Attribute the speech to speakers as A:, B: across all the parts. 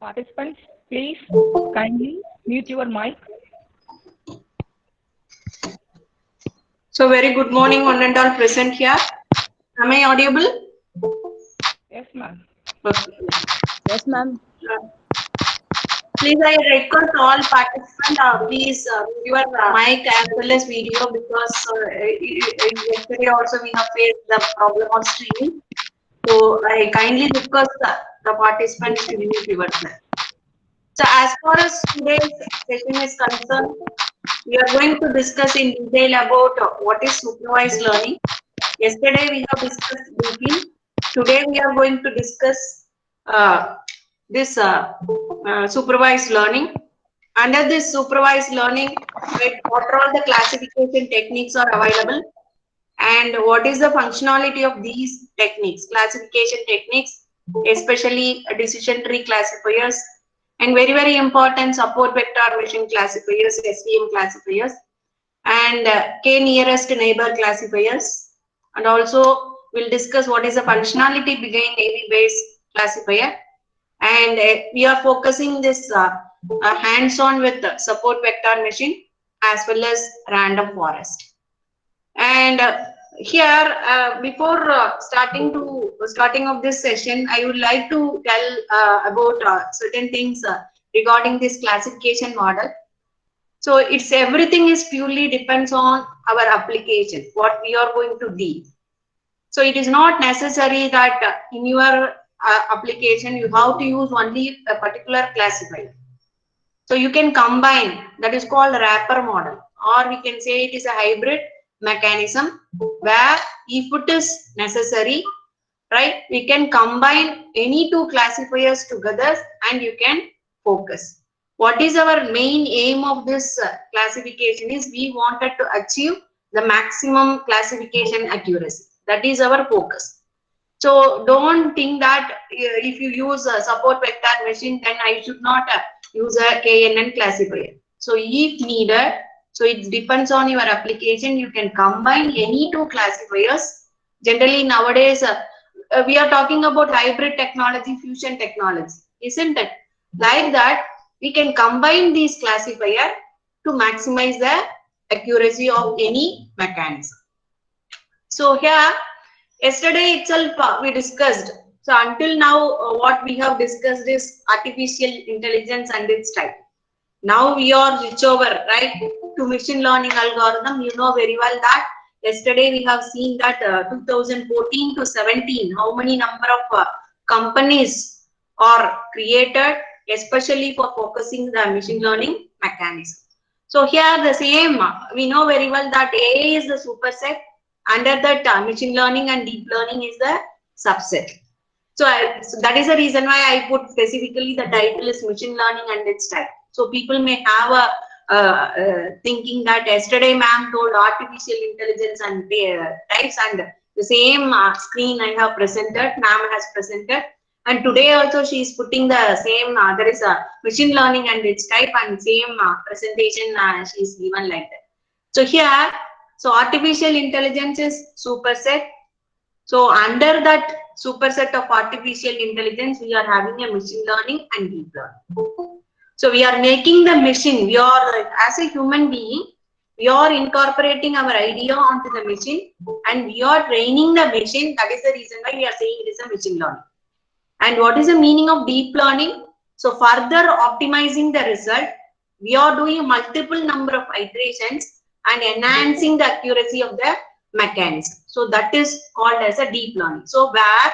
A: Participants, please kindly mute your mic.
B: So very good morning, one and all present here. Am I audible?
A: Yes, ma'am.
B: Okay.
C: Yes, ma'am.
B: Please, I request all participants, please mute your mic as well as video because yesterday also we have faced the problem of streaming. So I kindly request the participants to mute yourself. So as far as today's session is concerned, we are going to discuss in detail about what is supervised learning. Yesterday we have discussed briefly. Today we are going to discuss this supervised learning. Under this supervised learning, what are all the classification techniques are available and what is the functionality of these techniques, classification techniques, especially decision tree classifiers, and very important support vector machine classifiers, SVM classifiers, and k nearest neighbor classifiers, and also we'll discuss what is the functionality behind AV based classifier, and we are focusing this hands-on with support vector machine as well as random forest. And here before starting of this session, I would like to tell about certain things regarding this classification model. So it's everything is purely depends on our application, what we are going to deal. So it is not necessary that in your application you have to use only a particular classifier. So you can combine, that is called wrapper model, or we can say it is a hybrid mechanism where if it is necessary, right, we can combine any two classifiers together and you can focus. What is our main aim of this classification is we wanted to achieve the maximum classification accuracy. That is our focus. So don't think that if you use a support vector machine, then I should not use a KNN classifier. So if needed, so it depends on your application, you can combine any two classifiers. Generally nowadays, we are talking about hybrid technology, fusion technology, isn't it? Like that, we can combine these classifier to maximize the accuracy of any mechanism. So here, yesterday itself we discussed. So until now, what we have discussed is artificial intelligence and its type. Now we are switch over, right, to machine learning algorithm. You know very well that yesterday we have seen that 2014 to 17, how many number of companies are created, especially for focusing the machine learning mechanism. So here the same, we know very well that AI is the superset. Under that, machine learning and deep learning is the subset. So that is the reason why I put specifically the title is machine learning and its type. So people may have a thinking that yesterday ma'am told artificial intelligence and types, and the same screen I have presented, ma'am has presented, and today also she is putting the same, there is a machine learning and its type, and same presentation she is given like that. So here, so artificial intelligence is superset. So under that superset of artificial intelligence, we are having a machine learning and deep learning. So we are making the machine, we are, as a human being, we are incorporating our idea onto the machine and we are training the machine. That is the reason why we are saying it is a machine learning. And what is the meaning of deep learning? So further optimizing the result, we are doing multiple number of iterations and enhancing the accuracy of the mechanism. So that is called as a deep learning. So where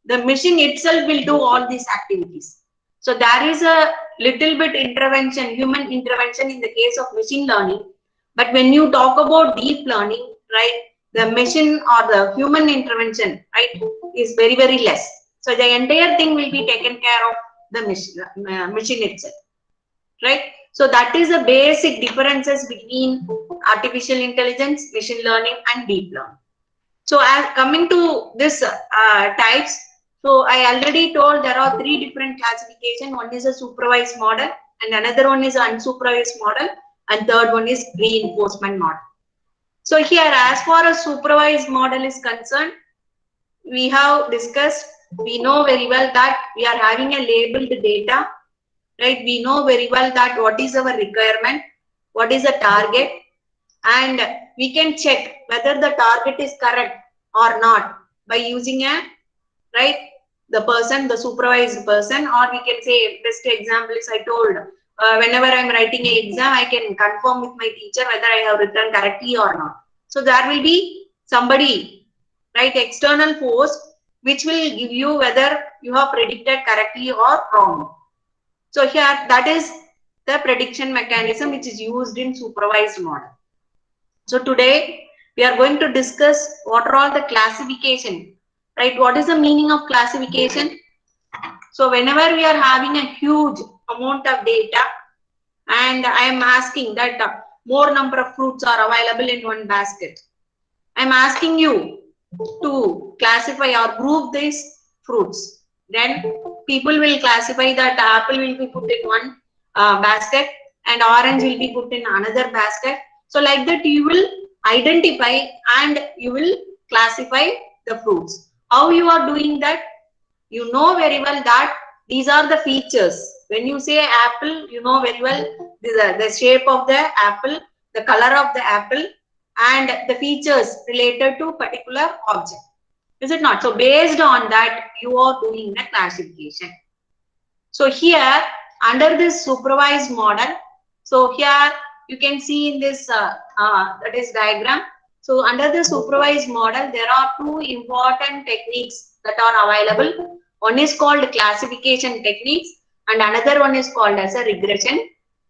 B: the machine itself will do all these activities. So there is a little bit intervention, human intervention in the case of machine learning. But when you talk about deep learning, right, the machine or the human intervention, right, is very less. So the entire thing will be taken care of the machine itself, right? So that is the basic differences between artificial intelligence, machine learning and deep learning. So as coming to this types, so I already told there are three different classification. One is a supervised model and another one is unsupervised model and third one is reinforcement model. So here as far as supervised model is concerned, we have discussed, we know very well that we are having a labeled data right? We know very well that what is our requirement, what is the target, and we can check whether the target is correct or not by using a, right, the person, the supervised person, or we can say, best example is I told, whenever I'm writing an exam, I can confirm with my teacher whether I have written correctly or not. So there will be somebody, right, external force, which will give you whether you have predicted correctly or wrong. So here, that is the prediction mechanism which is used in supervised model. So today we are going to discuss what are all the classification, right? What is the meaning of classification? So whenever we are having a huge amount of data and I am asking that more number of fruits are available in one basket, I am asking you to classify or group these fruits. Then people will classify that apple will be put in one basket and orange will be put in another basket. So like that you will identify and you will classify the fruits. How you are doing that? You know very well that these are the features. When you say apple, you know very well the shape of the apple, the color of the apple, and the features related to particular object. Is it not? So based on that, you are doing the classification. So here, under this supervised model, so here you can see in this that is diagram. So under the supervised model, there are two important techniques that are available. One is called classification techniques and another one is called as a regression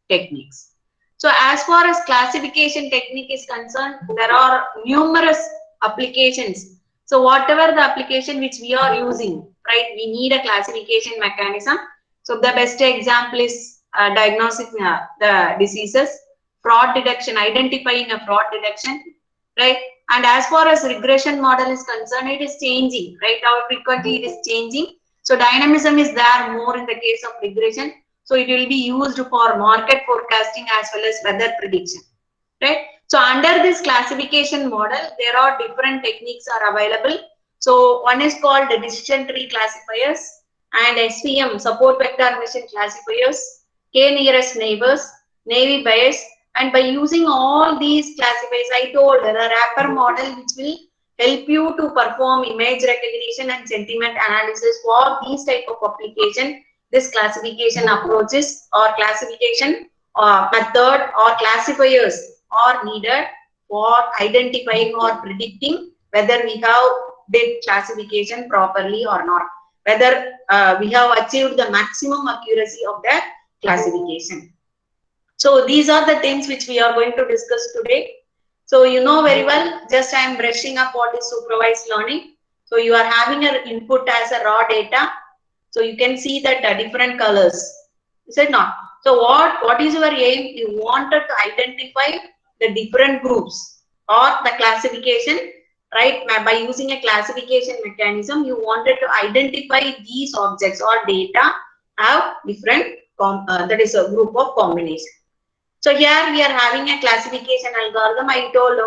B: techniques. So as far as classification technique is concerned, there are numerous applications. So whatever the application which we are using, right, we need a classification mechanism. So the best example is diagnosing the diseases, fraud detection, identifying a fraud detection, right? And as far as regression model is concerned, it is changing, right? How frequently it is changing. So dynamism is there more in the case of regression. So it will be used for market forecasting as well as weather prediction, right? So under this classification model, there are different techniques are available. So one is called the decision tree classifiers and SVM, support vector mission classifiers, K nearest neighbors, Navy Bayes, and by using all these classifiers, I told the wrapper model which will help you to perform image recognition and sentiment analysis for these type of application. This classification approaches or classification method or classifiers are needed for identifying or predicting whether we have did classification properly or not, whether we have achieved the maximum accuracy of the classification. So these are the things which we are going to discuss today. So you know very well, just I am brushing up what is supervised learning. So you are having an input as a raw data. So you can see that different colors. Is it not? So what is your aim? You wanted to identify the different groups or the classification, right? By using a classification mechanism, you wanted to identify these objects or data have different, that is a group of combination. So here we are having a classification algorithm. I told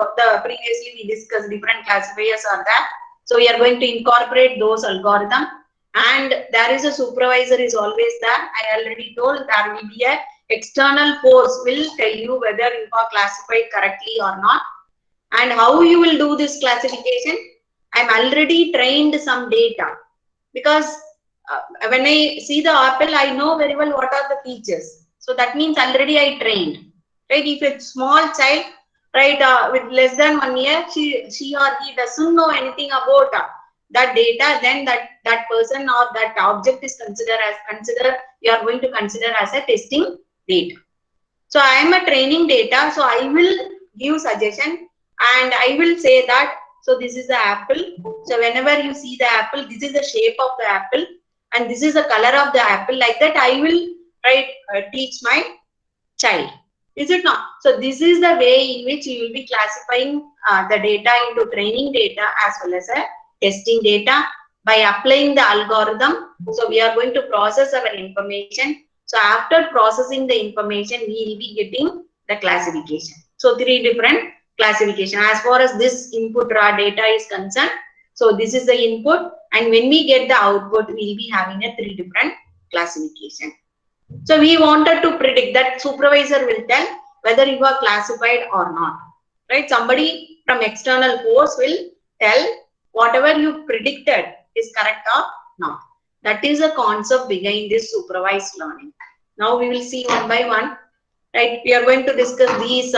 B: previously we discussed different classifiers are there. So we are going to incorporate those algorithms. And there is a supervisor is always there. I already told there will be a external force will tell you whether you are classified correctly or not. And how you will do this classification? I'm already trained some data because when I see the apple, I know very well what are the features. So that means already I trained, right? If a small child, right, with less than 1 year, she or he doesn't know anything about that data, then that person or that object is considered you are going to consider as a testing data. So I am a training data, so I will give suggestion and I will say that, so this is the apple. So whenever you see the apple, this is the shape of the apple and this is the color of the apple. Like that I will, right, teach my child. Is it not? So this is the way in which you will be classifying the data into training data as well as a testing data by applying the algorithm. So we are going to process our information. So after processing the information, we will be getting the classification. So 3 different classification as far as this input raw data is concerned. So this is the input, and when we get the output, we will be having a 3 different classification. So we wanted to predict that supervisor will tell whether you are classified or not, right? Somebody from external force will tell whatever you predicted is correct or not. That is the concept behind this supervised learning. Now we will see one by one, right? We are going to discuss these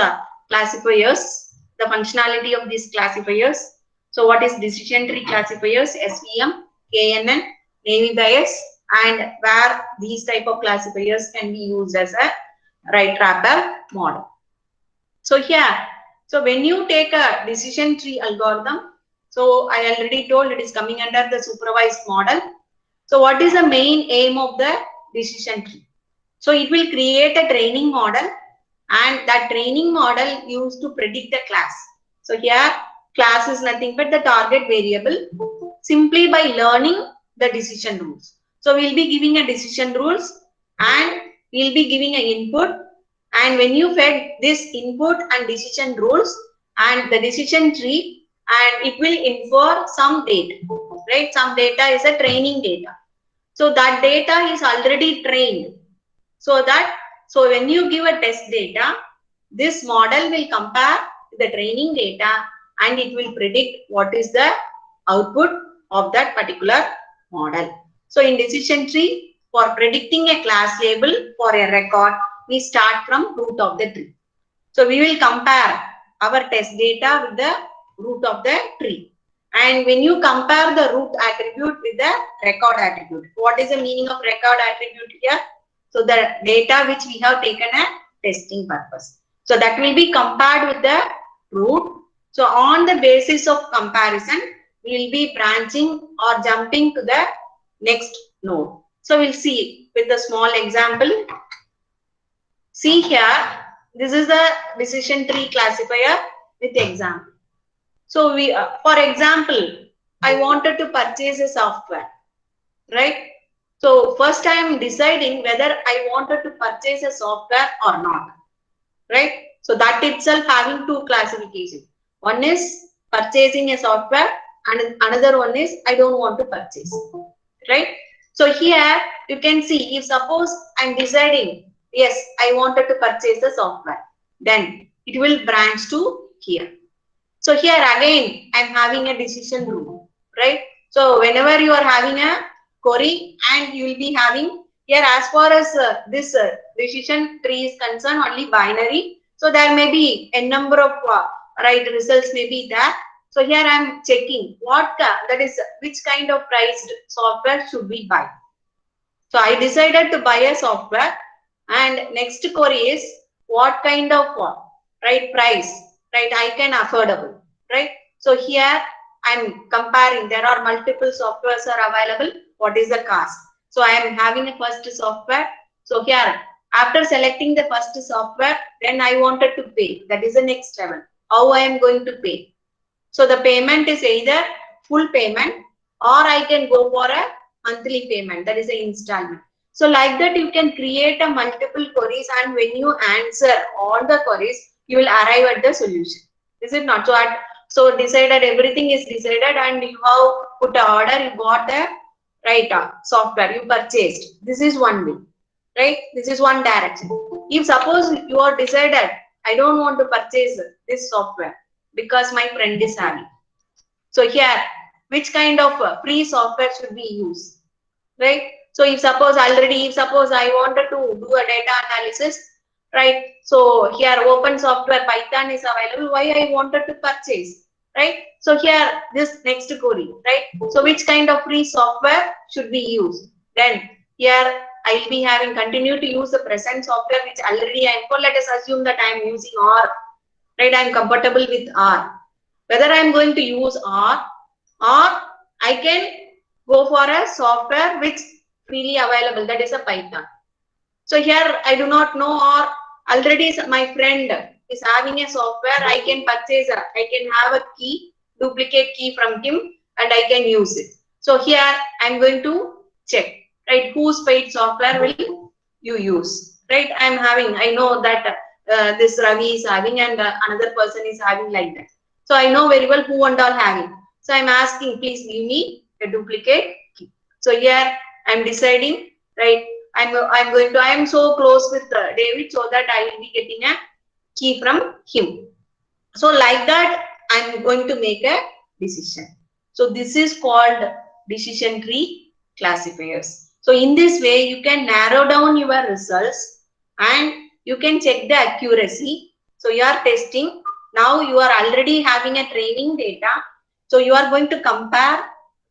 B: classifiers, the functionality of these classifiers. So what is decision tree classifiers, SVM, KNN, Navy bias, and where these type of classifiers can be used as a right wrapper model. So here, so when you take a decision tree algorithm, so I already told it is coming under the supervised model. So what is the main aim of the decision tree? So it will create a training model, and that training model used to predict the class. So here class is nothing but the target variable simply by learning the decision rules. So we'll be giving a decision rules and we'll be giving an input, and when you fed this input and decision rules and the decision tree, and it will infer some data, right? Some data is a training data. So that data is already trained. So when you give a test data, this model will compare the training data and it will predict what is the output of that particular model. So in decision tree, for predicting a class label for a record, we start from root of the tree. So we will compare our test data with the root of the tree. And when you compare the root attribute with the record attribute, what is the meaning of record attribute here? So the data which we have taken a testing purpose. So that will be compared with the root. So on the basis of comparison, we will be branching or jumping to the next node. So we'll see with a small example. See here, this is the decision tree classifier with example. So we, for example, I wanted to purchase a software, right? So first I am deciding whether I wanted to purchase a software or not, right? So that itself having two classifications. One is purchasing a software and another one is I don't want to purchase, right? So here you can see, if suppose I'm deciding, yes, I wanted to purchase the software, then it will branch to here. So here again, I'm having a decision rule, right? So whenever you are having a query and you will be having here, as far as this decision tree is concerned, only binary. So there may be a number of right results may be there. So here I am checking what that is which kind of priced software should we buy. So I decided to buy a software, and next query is what kind of right price, right, I can affordable, right? So here I'm comparing, there are multiple softwares are available, what is the cost? So I am having a first software. So here after selecting the first software, then I wanted to pay, that is the next level, how I am going to pay. So the payment is either full payment or I can go for a monthly payment, that is an installment. So like that you can create a multiple queries, and when you answer all the queries, you will arrive at the solution. Is it not? So decided, everything is decided, and you have put an order, you got the right software, you purchased. This is one way, right? This is one direction. If suppose you are decided, I don't want to purchase this software because my friend is having. So here, which kind of free software should we use, right? So if suppose I wanted to do a data analysis, right? So here open software Python is available. Why I wanted to purchase, right? So here this next query, right? So which kind of free software should we use? Then here I'll be having continue to use the present software which already I am for. Let us assume that I am using R, right? I am compatible with R. Whether I am going to use R, or I can go for a software which freely available, that is a Python. So here I do not know, or already my friend is having a software, I can purchase I can have a key, duplicate key from him, and I can use it. So here I'm going to check, right, whose paid software will you use, right? I know that this Ravi is having, and another person is having, like that. So I know very well who and all having. So I'm asking, please give me a duplicate key. So here I'm deciding, right, I am so close with David, so that I will be getting a key from him. So like that, I'm going to make a decision. So this is called decision tree classifiers. So in this way, you can narrow down your results and you can check the accuracy. So you are testing. Now you are already having a training data. So you are going to compare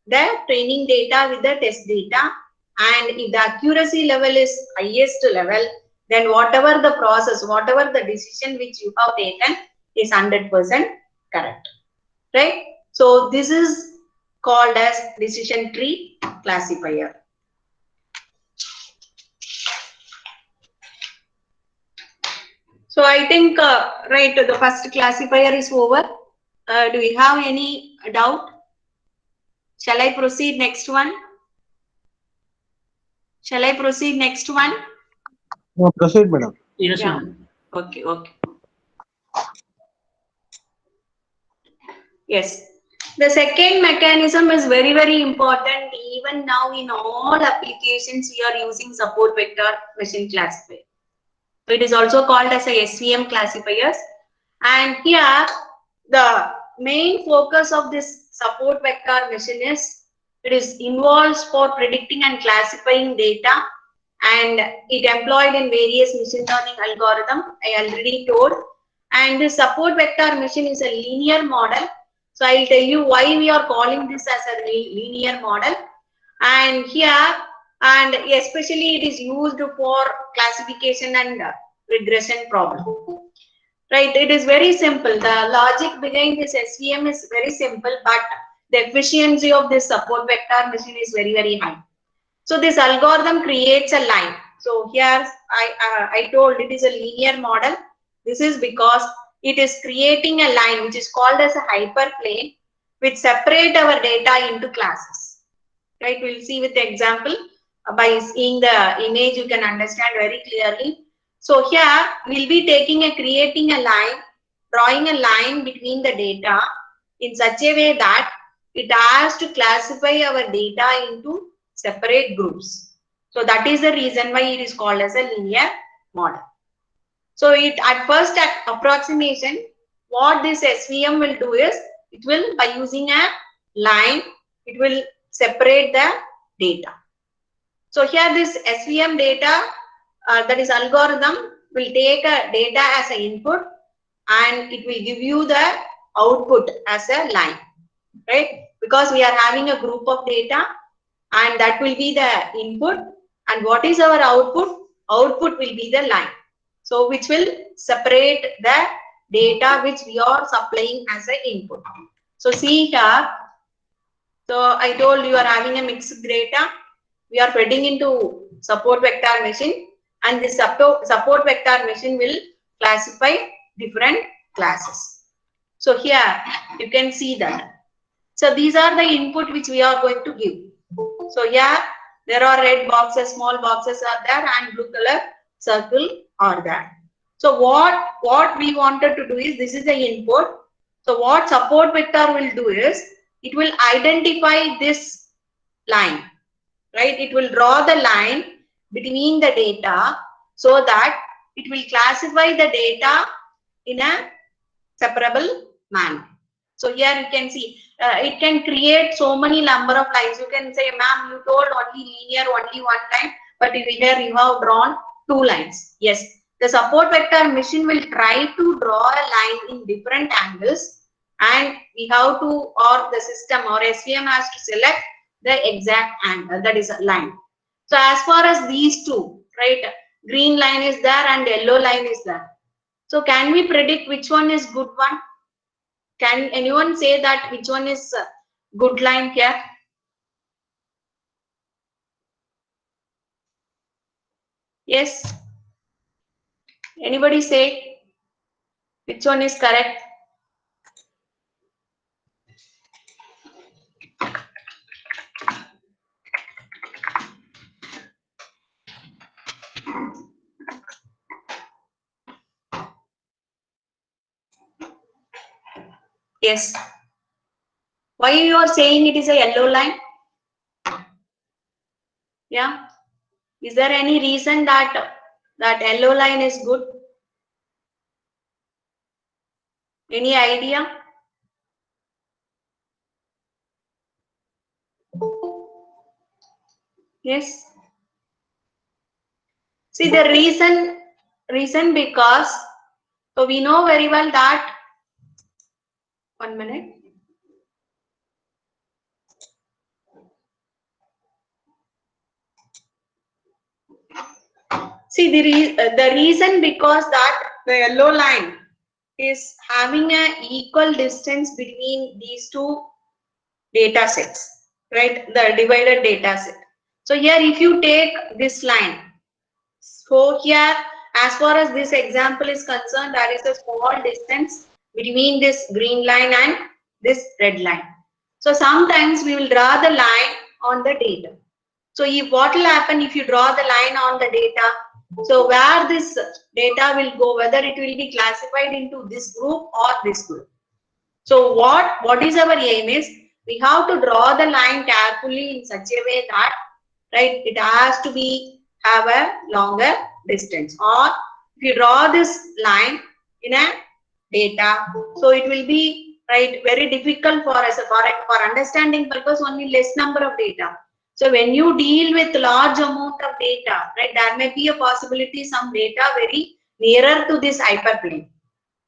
B: the training data with the test data. And if the accuracy level is highest level, then whatever the process, whatever the decision which you have taken is 100% correct, right? So this is called as decision tree classifier. So I think, right, the first classifier is over. Do you have any doubt? Shall I proceed next one? Shall I proceed next one?
C: No, proceed, madam.
A: Yes,
B: Yeah.
A: ma'am.
B: Okay, okay. Yes. The second mechanism is very, very important. Even now in all applications, we are using support vector machine classifier. So it is also called as a SVM classifiers. And here, the main focus of this support vector machine is, it is involves for predicting and classifying data, and it employed in various machine learning algorithm, I already told. And this support vector machine is a linear model. So I will tell you why we are calling this as a linear model. And here, and especially it is used for classification and regression problem. Right, it is very simple. The logic behind this SVM is very simple, but the efficiency of this support vector machine is very, very high. So this algorithm creates a line. So here I told it is a linear model. This is because it is creating a line which is called as a hyperplane, which separate our data into classes. Right, we'll see with the example. By seeing the image, you can understand very clearly. So here we'll be creating a line, drawing a line between the data in such a way that it has to classify our data into separate groups. So that is the reason why it is called as a linear model. So it at first approximation, what this SVM will do is, it will, by using a line, it will separate the data. So here this SVM data, that is algorithm, will take a data as an input and it will give you the output as a line, right? Because we are having a group of data and that will be the input, and what is our output? Output will be the line. So which will separate the data which we are supplying as an input. So see here, so I told you are having a mixed data. We are feeding into support vector machine, and this support vector machine will classify different classes. So here you can see that. So these are the input which we are going to give. So here there are red boxes, small boxes are there, and blue color circle are there. So what we wanted to do is, this is the input. So what support vector will do is, it will identify this line, right? It will draw the line between the data so that it will classify the data in a separable manner. So here you can see, it can create so many number of lines. You can say, ma'am, you told only linear only one time, but here you have drawn two lines. Yes, the support vector machine will try to draw a line in different angles, and we have to, or the system or SVM has to select the exact angle, that is a line. So as far as these two, right, green line is there and yellow line is there. So can we predict which one is good one? Can anyone say that which one is good line here? Yes. Anybody say which one is correct? Yes. Why you are saying it is a yellow line? Yeah. Is there any reason that that yellow line is good? Any idea? Yes. See the reason because so we know very well that 1 minute. See the reason because that the yellow line is having an equal distance between these two data sets, right? The divided data set. So here if you take this line, so here as far as this example is concerned, there is a small distance between this green line and this red line. So sometimes we will draw the line on the data. So if what will happen if you draw the line on the data, so where this data will go, whether it will be classified into this group or this group. So what is our aim is, we have to draw the line carefully in such a way that, right, it has to be have a longer distance. Or if you draw this line in a data, so it will be, right, very difficult for us for understanding purpose, only less number of data. So when you deal with large amount of data, right, there may be a possibility some data very nearer to this hyperplane.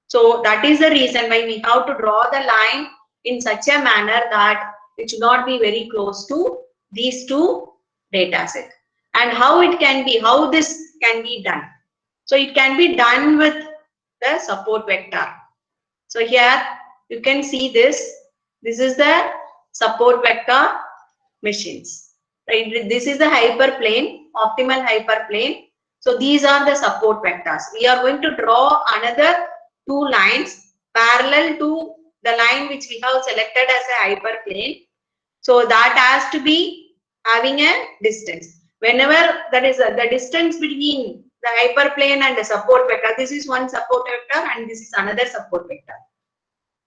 B: So that is the reason why we have to draw the line in such a manner that it should not be very close to these two data sets. And how it can be, how this can be done. So it can be done with the support vector. So here you can see this. This is the support vector machines. Right? This is the hyperplane, optimal hyperplane. So these are the support vectors. We are going to draw another two lines parallel to the line which we have selected as a hyperplane. So that has to be having a distance. Whenever that is the distance between the hyperplane and the support vector, this is one support vector and this is another support vector.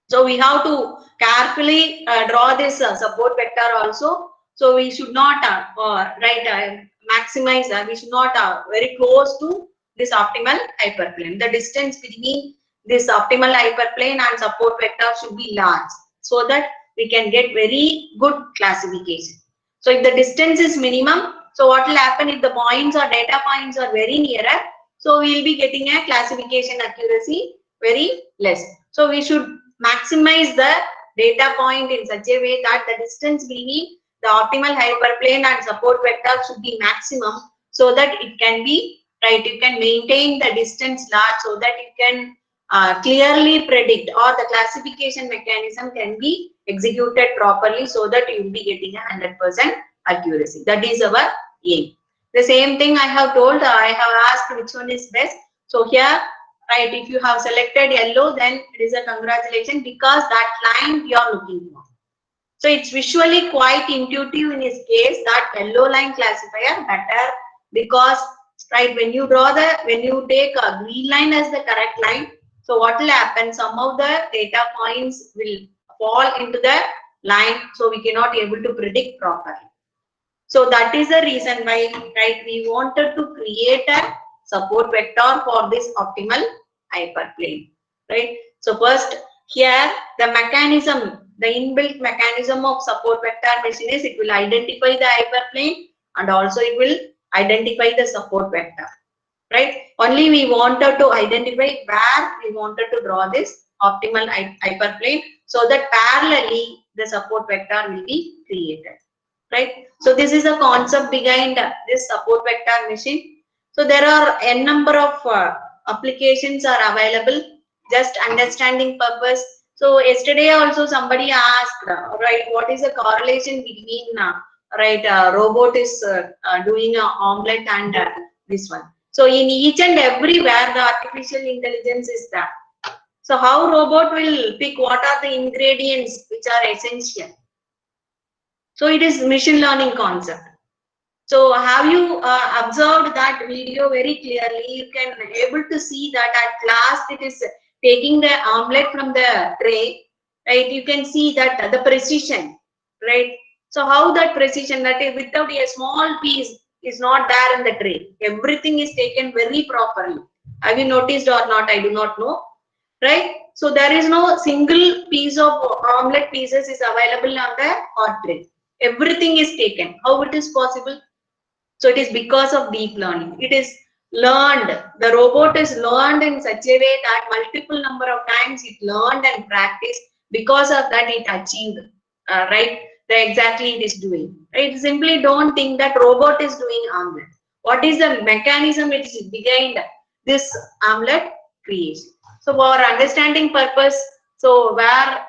B: So we have to carefully draw this support vector also. So we should not maximize, we should not very close to this optimal hyperplane. The distance between this optimal hyperplane and support vector should be large, so that we can get very good classification. So if the distance is minimum, so what will happen if the points or data points are very nearer? So we will be getting a classification accuracy very less. So we should maximize the data point in such a way that the distance between the optimal hyperplane and support vector should be maximum, so that it can be, right, you can maintain the distance large, so that you can clearly predict, or the classification mechanism can be executed properly, so that you will be getting a 100% accuracy. That is our aim. The same thing I have told, I have asked which one is best. So here, right, if you have selected yellow, then it is a congratulations, because that line you are looking for. So it's visually quite intuitive in this case that yellow line classifier better, because, right, when you take a green line as the correct line, so what will happen, some of the data points will fall into the line, so we cannot able to predict properly. So that is the reason why, right, we wanted to create a support vector for this optimal hyperplane, right? So first here the mechanism, the inbuilt mechanism of support vector machine is, it will identify the hyperplane and also it will identify the support vector, right? Only we wanted to identify where we wanted to draw this optimal hyperplane, so that parallelly the support vector will be created. Right. So this is a concept behind this support vector machine. So there are n number of applications are available, just understanding purpose. So yesterday also somebody asked, right, what is the correlation between robot is doing an omelette and this one. So in each and everywhere the artificial intelligence is there. So how robot will pick what are the ingredients which are essential? So it is machine learning concept. So have you observed that video very clearly? You can able to see that at last it is taking the omelette from the tray, right? You can see that the precision, right? So how that precision, that is without a small piece, is not there in the tray. Everything is taken very properly. Have you noticed or not? I do not know. Right? So there is no single piece of omelette pieces is available on the hot tray. Everything is taken. How it is possible? So it is because of deep learning. It is learned. The robot is learned in such a way that multiple number of times it learned and practiced. Because of that, it achieved right the exactly it is doing. Right? Simply don't think that robot is doing omelette. What is the mechanism which is behind this omelette creation? So for understanding purpose, so where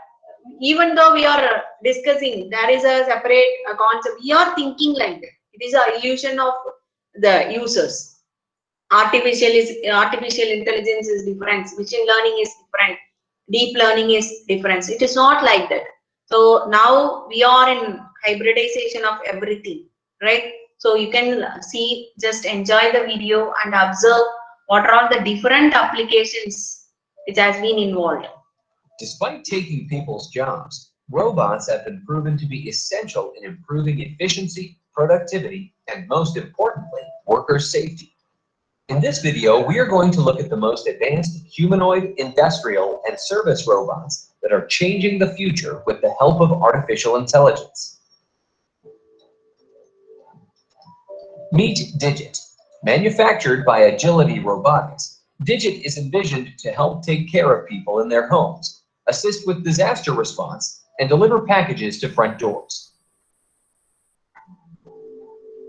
B: even though we are discussing, there is a separate concept. We are thinking like that. It is an illusion of the users. Artificial intelligence is different. Machine learning is different. Deep learning is different. It is not like that. So now we are in hybridization of everything, right? So you can see, just enjoy the video and observe what are all the different applications which has been involved.
D: Despite taking people's jobs, robots have been proven to be essential in improving efficiency, productivity, and most importantly, worker safety. In this video, we are going to look at the most advanced humanoid, industrial, and service robots that are changing the future with the help of artificial intelligence. Meet Digit. Manufactured by Agility Robotics, Digit is envisioned to help take care of people in their homes, assist with disaster response, and deliver packages to front doors.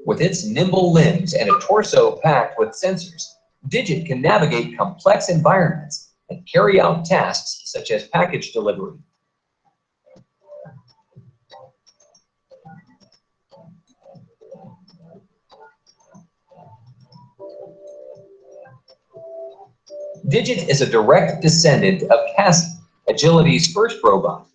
D: With its nimble limbs and a torso packed with sensors, Digit can navigate complex environments and carry out tasks such as package delivery. Digit is a direct descendant of Cassie, Agility's first robot.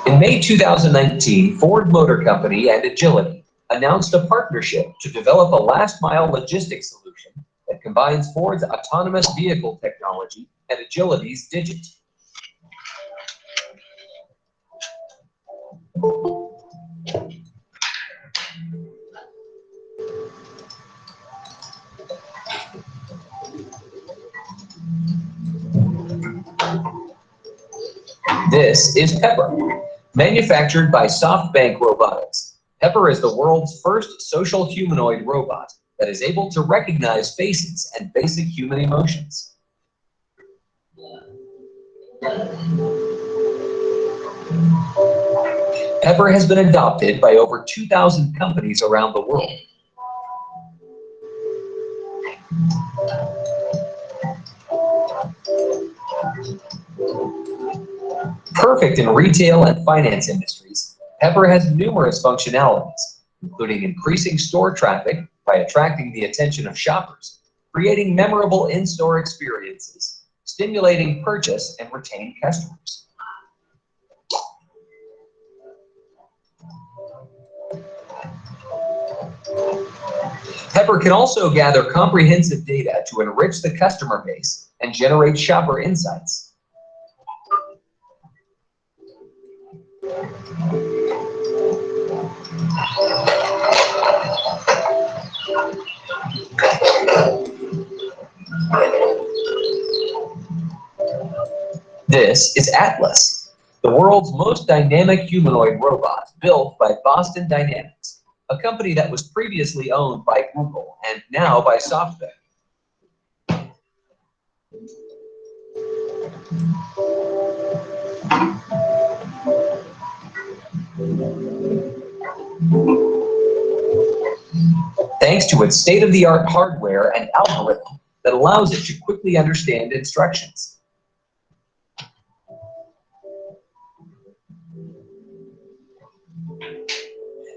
D: In May 2019, Ford Motor Company and Agility announced a partnership to develop a last-mile logistics solution that combines Ford's autonomous vehicle technology and Agility's Digit. This is Pepper, manufactured by SoftBank Robotics. Pepper is the world's first social humanoid robot that is able to recognize faces and basic human emotions. Pepper has been adopted by over 2,000 companies around the world. Perfect in retail and finance industries, Pepper has numerous functionalities, including increasing store traffic by attracting the attention of shoppers, creating memorable in-store experiences, stimulating purchase and retain customers. Pepper can also gather comprehensive data to enrich the customer base and generate shopper insights. This is Atlas, the world's most dynamic humanoid robot built by Boston Dynamics, a company that was previously owned by Google and now by SoftBank. Thanks to its state-of-the-art hardware and algorithm that allows it to quickly understand instructions.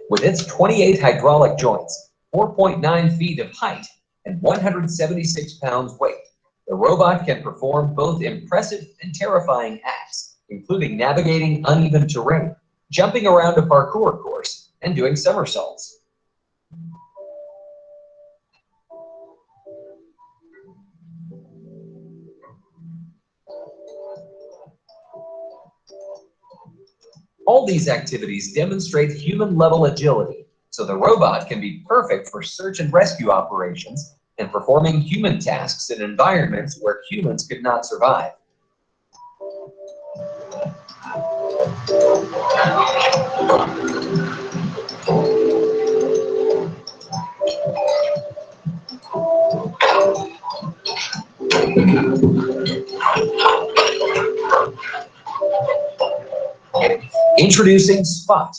D: With its 28 hydraulic joints, 4.9 feet of height, and 176 pounds weight, the robot can perform both impressive and terrifying acts, including navigating uneven terrain, jumping around a parkour course, and doing somersaults. All these activities demonstrate human-level agility, so the robot can be perfect for search and rescue operations and performing human tasks in environments where humans could not survive. Introducing Spot,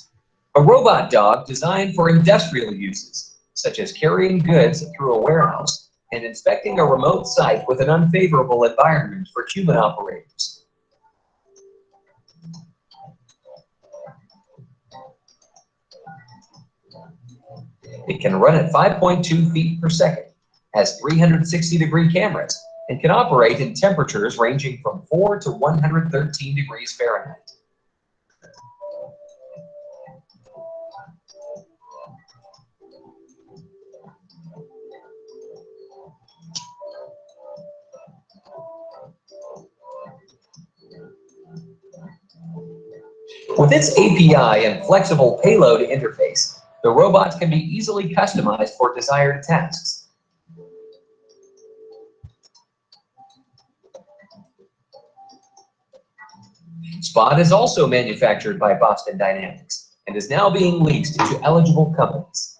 D: a robot dog designed for industrial uses, such as carrying goods through a warehouse and inspecting a remote site with an unfavorable environment for human operators. It can run at 5.2 feet per second, has 360-degree cameras, and can operate in temperatures ranging from 4 to 113 degrees Fahrenheit. With its API and flexible payload interface, the robots can be easily customized for desired tasks. Spot is also manufactured by Boston Dynamics and is now being leased to eligible companies.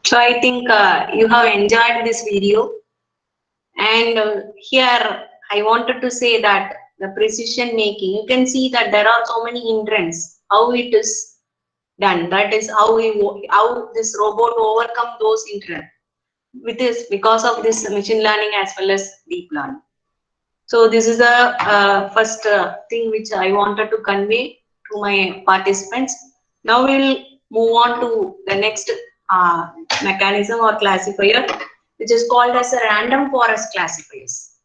B: So I think you have enjoyed this video, and here I wanted to say that the precision making, you can see that there are so many hindrances, how it is done. That is how how this robot overcome those hindrances with this, because of this machine learning as well as deep learning. So this is the first thing which I wanted to convey to my participants. Now we will move on to the next mechanism or classifier, which is called as a random forest classifiers.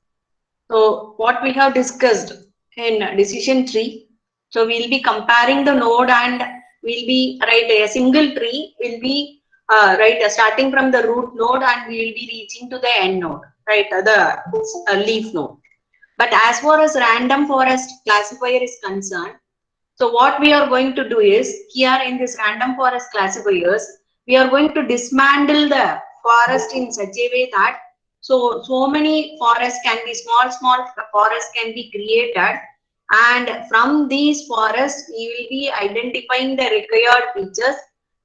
B: So what we have discussed in decision tree, so we'll be comparing the node and we'll be a single tree will be starting from the root node and we will be reaching to the end node, the leaf node. But as far as random forest classifier is concerned, so what we are going to do is, here in this random forest classifiers, we are going to dismantle the forest in such a way that so many forests can be small forests can be created, and from these forests we will be identifying the required features.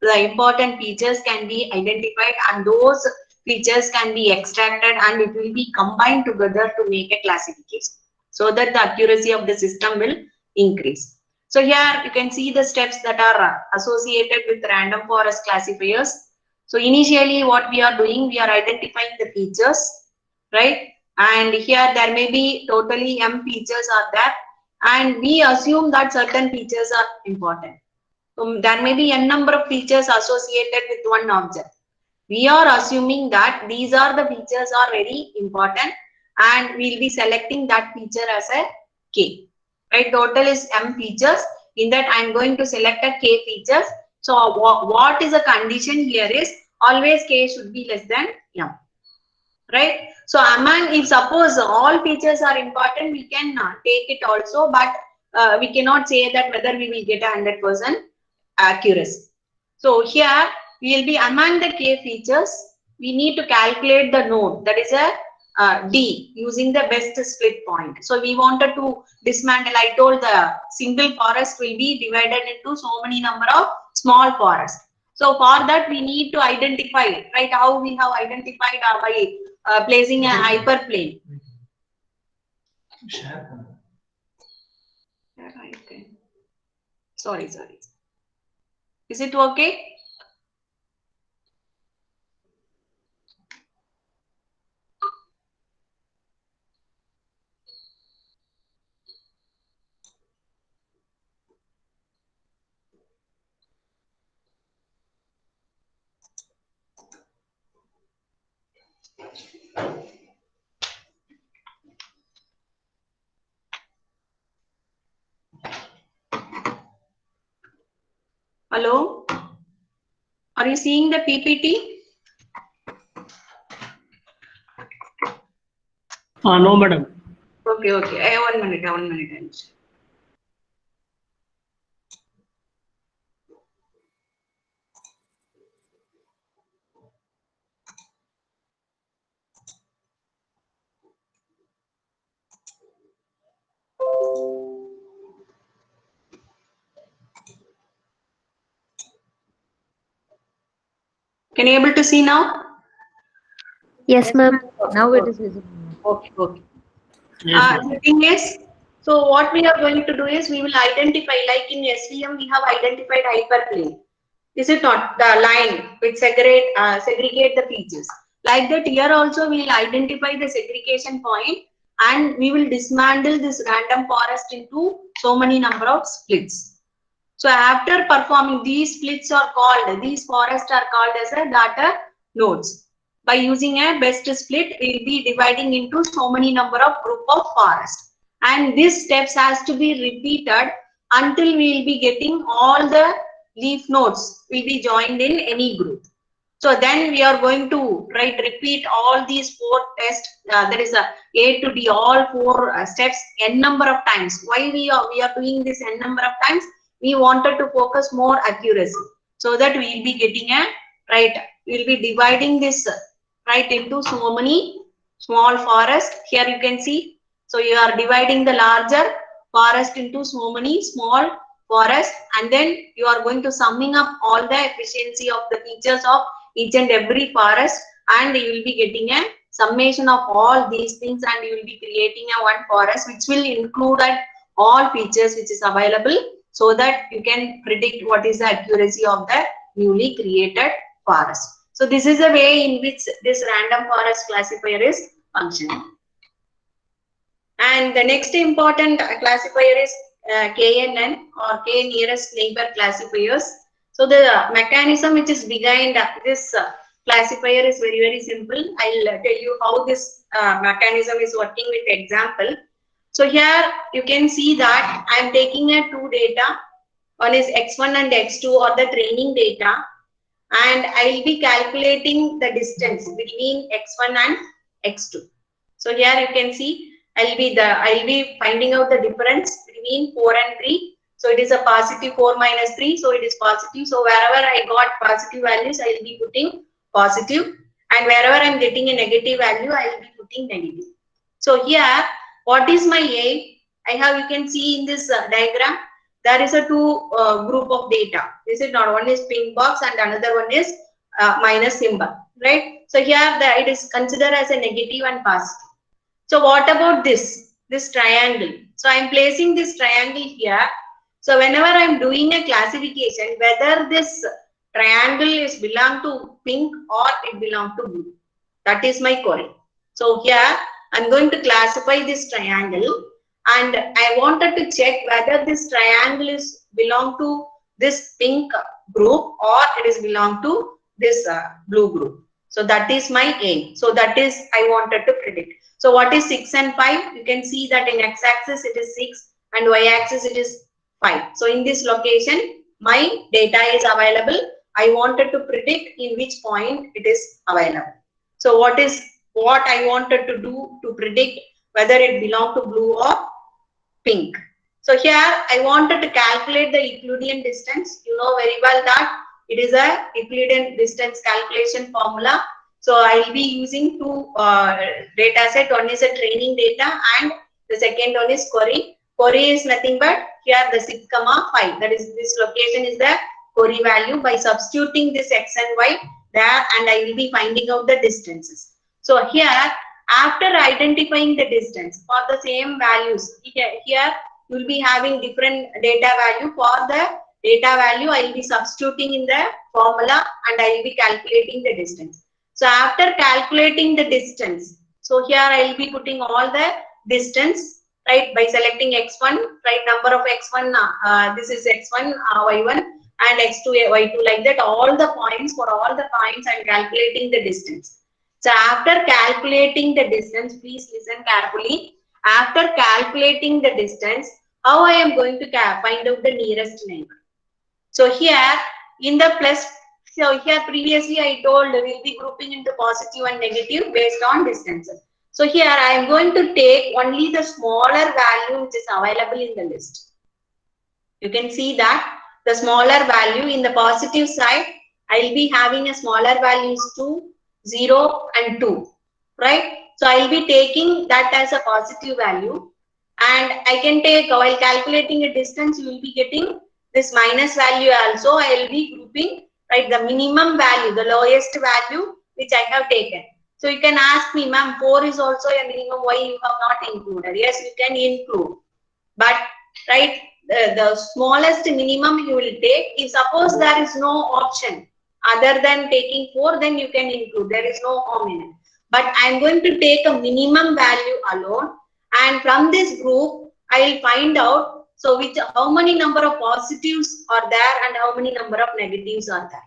B: The important features can be identified and those features can be extracted and it will be combined together to make a classification, so that the accuracy of the system will increase. So here you can see the steps that are associated with random forest classifiers. So initially what we are doing, we are identifying the features, right? And here there may be totally m features are there, and we assume that certain features are important. So there may be n number of features associated with one object. We are assuming that these are the features are very important and we'll be selecting that feature as a K. Right, total is m features. In that I am going to select a K features. So what is the condition here is always K should be less than m. Right. So among, if suppose all features are important, we can take it also, but we cannot say that whether we will get 100% accuracy. So here we will be among the K features, we need to calculate the node, that is a D, using the best split point. So we wanted to dismantle, I told the single forest will be divided into so many number of small forests. So for that we need to identify, right, how we have identified by placing a hyperplane. Sorry. Is it okay? Hello? Are you seeing the PPT?
E: No, madam.
B: Okay, okay. 1 minute, 1 minute. Can you able to see now?
F: Yes, ma'am. Now it is visible.
B: Okay, okay.
E: Yes, ma'am.
B: The thing is, so what we are going to do is we will identify, like in SVM, we have identified hyperplane. Is it not the line which segregate the features? Like that, here also we will identify the segregation point and we will dismantle this random forest into so many number of splits. So after performing these splits are called, these forests are called as a data nodes. By using a best split, we will be dividing into so many number of group of forests. And this steps has to be repeated until we will be getting all the leaf nodes will be joined in any group. So then we are going to repeat all these 4 tests. That is A to D, all 4 steps n number of times. Why we are doing this n number of times? We wanted to focus more accuracy, so that we will be getting a we will be dividing this into so many small forest. Here you can see, so you are dividing the larger forest into so many small forest, and then you are going to summing up all the efficiency of the features of each and every forest, and you will be getting a summation of all these things, and you will be creating a one forest which will include all features which is available, so that you can predict what is the accuracy of the newly created forest. So this is a way in which this random forest classifier is functioning. And the next important classifier is KNN, or K nearest neighbor classifiers. So the mechanism which is behind this classifier is very, very simple. I'll tell you how this mechanism is working with example. So here you can see that I am taking a 2 data. One is X1 and X2, or the training data, and I will be calculating the distance between X1 and X2. So here you can see I'll be finding out the difference between 4 and 3. So it is a positive 4 minus 3, so it is positive. So wherever I got positive values, I will be putting positive, and wherever I am getting a negative value, I will be putting negative. So here, what is my A? You can see in this diagram, there is a 2 group of data. This is not, one is pink box and another one is minus symbol, right? So here it is considered as a negative and positive. So what about this triangle? So I am placing this triangle here. So whenever I am doing a classification, whether this triangle is belong to pink or it belong to blue, that is my query. So here I am going to classify this triangle, and I wanted to check whether this triangle is belong to this pink group or it is belong to this blue group. So that is my aim. So that is I wanted to predict. So what is 6 and 5? You can see that in x-axis it is 6 and y-axis it is 5. So in this location, my data is available. I wanted to predict in which point it is available. So what I wanted to do to predict whether it belong to blue or pink. So here I wanted to calculate the Euclidean distance. You know very well that it is a Euclidean distance calculation formula. So I will be using 2 data set. One is a training data and the second one is query. Query is nothing but here the 6, 5. That is, this location is the query value. By substituting this x and y there, and I will be finding out the distances. So here, after identifying the distance for the same values, here you will be having different data value. For the data value, I will be substituting in the formula and I will be calculating the distance. So after calculating the distance, so here I will be putting all the distance, right, by selecting x1, right, number of x1, this is x1, y1 and x2, y2, like that, all the points, for all the points I am calculating the distance. So after calculating the distance, please listen carefully. After calculating the distance, how I am going to find out the nearest neighbor? So here in the plus, so here previously I told we'll be grouping into positive and negative based on distances. So here I am going to take only the smaller value which is available in the list. You can see that the smaller value in the positive side, I will be having a smaller values 2, 0 and 2, right? So I will be taking that as a positive value, and I can take, while calculating a distance, you will be getting this minus value also. I will be grouping, right, the minimum value, the lowest value which I have taken. So you can ask me, ma'am, 4 is also a minimum, why you have not included? Yes, you can include, but right, the smallest minimum you will take. If suppose there is no option other than taking 4, then you can include, there is no harm in it. But I am going to take a minimum value alone, and from this group I will find out, so which, how many number of positives are there and how many number of negatives are there.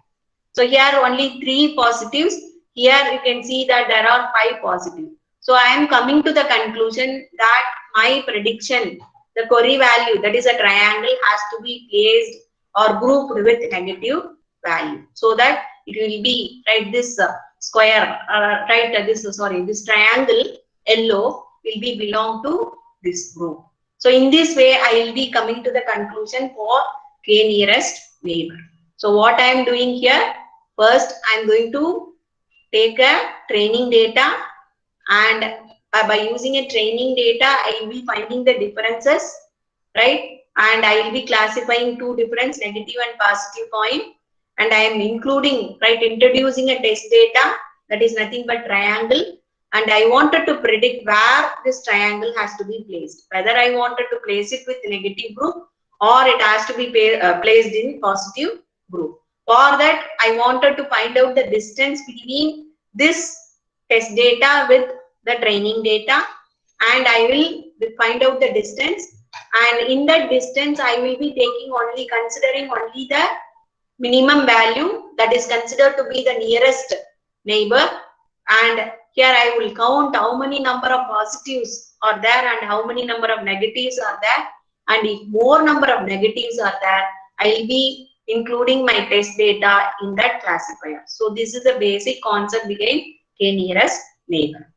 B: So here only 3 positives, here you can see that there are 5 positives. So I am coming to the conclusion that my prediction, the query value, that is a triangle, has to be placed or grouped with negative value, so that it will be, right, this square, right, this triangle yellow will be belong to this group. So in this way I will be coming to the conclusion for k nearest neighbor. So what I am doing here, first I am going to take a training data, and by using a training data I will be finding the differences, right, and I will be classifying 2 different negative and positive point, and I am including, right, introducing a test data that is nothing but triangle, and I wanted to predict where this triangle has to be placed, whether I wanted to place it with negative group or it has to be placed in positive group. For that I wanted to find out the distance between this test data with the training data, and I will find out the distance, and in that distance I will be considering only the minimum value that is considered to be the nearest neighbor, and here I will count how many number of positives are there and how many number of negatives are there, and if more number of negatives are there, I will be including my test data in that classifier. So this is the basic concept behind k nearest neighbor.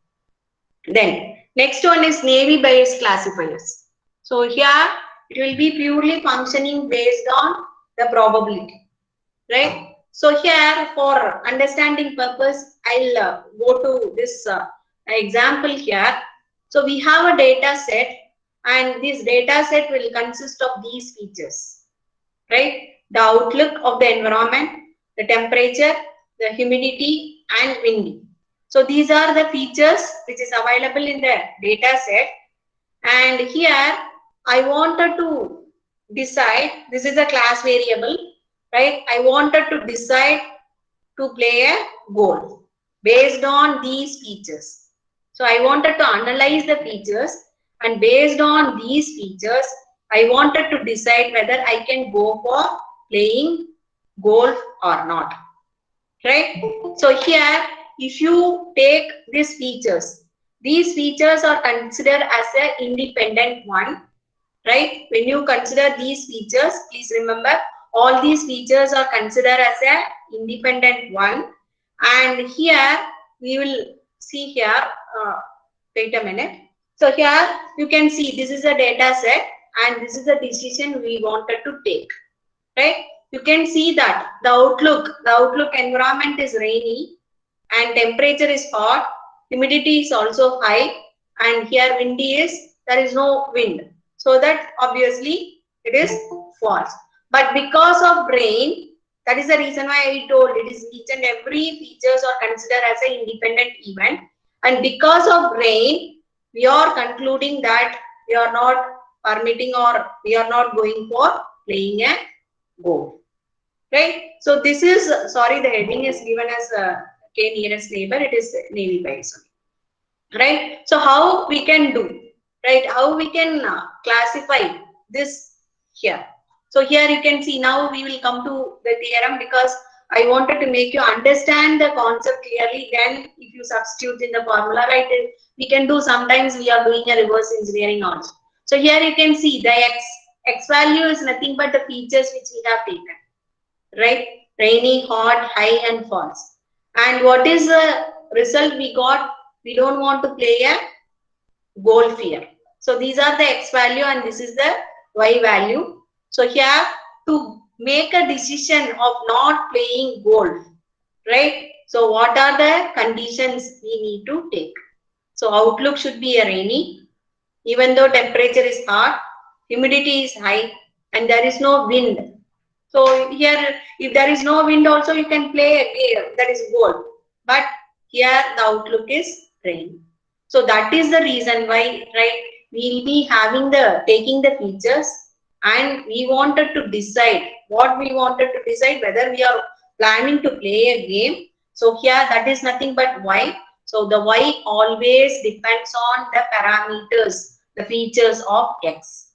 B: Then next one is Navy Bayes classifiers. So here it will be purely functioning based on the probability, right? So here for understanding purpose, I'll go to this example here. So we have a data set, and this data set will consist of these features, right? The outlook of the environment, the temperature, the humidity and windy. So these are the features which is available in the data set, and here I wanted to decide, this is a class variable, right? I wanted to decide to play a goal based on these features. So I wanted to analyze the features, and based on these features I wanted to decide whether I can go for playing golf or not, right? So here if you take these features are considered as an independent one, right? When you consider these features, please remember all these features are considered as an independent one, and here we will see here, wait a minute. So here you can see this is a data set and this is a decision we wanted to take, right? You can see that the outlook environment is rainy and temperature is hot, humidity is also high, and here windy is, there is no wind. So that obviously it is false. But because of rain, that is the reason why I told it is each and every features are considered as an independent event. And because of rain, we are concluding that we are not permitting or we are not going for playing a golf, right? So this is, sorry, the heading is given as k nearest neighbor, it is Navy Bayes, right? So how we can do, right? How we can classify this here. So here you can see, now we will come to the theorem, because I wanted to make you understand the concept clearly. Then if you substitute in the formula, right, we can do, sometimes we are doing a reverse engineering also. So here you can see the x value is nothing but the features which we have taken, right? Rainy, hot, high and false. And what is the result we got? We don't want to play a golf here. So these are the x value and this is the y value. So here to make a decision of not playing golf, right? So what are the conditions we need to take? So outlook should be a rainy, even though temperature is hot, humidity is high and there is no wind. So here, if there is no wind also, you can play a game, that is golf. But here the outlook is rain. So that is the reason why, right, we'll be having taking the features, and we wanted to decide what we wanted to decide, whether we are planning to play a game. So here that is nothing but y. So the y always depends on the parameters, the features of x.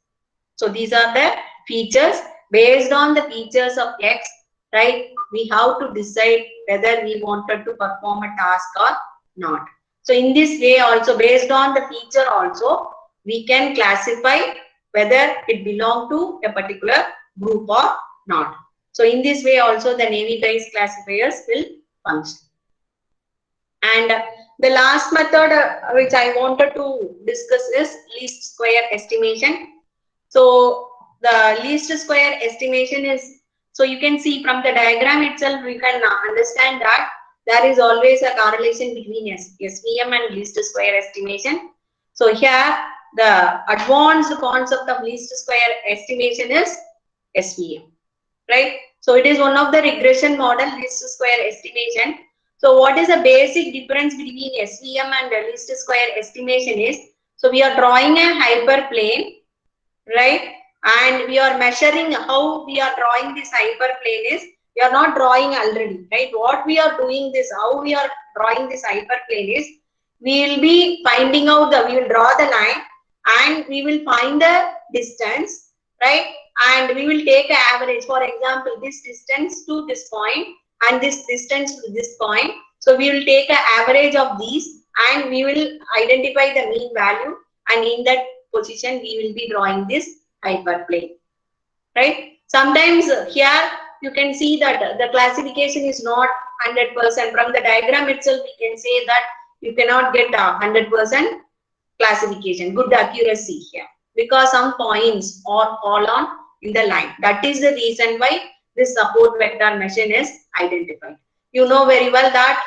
B: So these are the features. Based on the features of x, right, we have to decide whether we wanted to perform a task or not. So in this way also, based on the feature also, we can classify whether it belongs to a particular group or not. So in this way also the Navy-based classifiers will function. And the last method which I wanted to discuss is least square estimation. So the least square estimation is, so you can see from the diagram itself, we can understand that there is always a correlation between SVM and least square estimation. So here the advanced concept of least square estimation is SVM, right? So it is one of the regression model, least square estimation. So what is the basic difference between SVM and the least square estimation is, so we are drawing a hyperplane, right? And we are measuring how we are drawing this hyperplane is, we are not drawing already, right? What we are doing this, how we are drawing this hyperplane is, we will be finding out we will draw the line and we will find the distance, right? And we will take an average. For example, this distance to this point and this distance to this point. So we will take an average of these and we will identify the mean value, and in that position we will be drawing this hyperplane, right? Sometimes here you can see that the classification is not 100%. From the diagram itself we can say that you cannot get 100% classification, good accuracy here, because some points are fall on in the line. That is the reason why this support vector machine is identified. You know very well that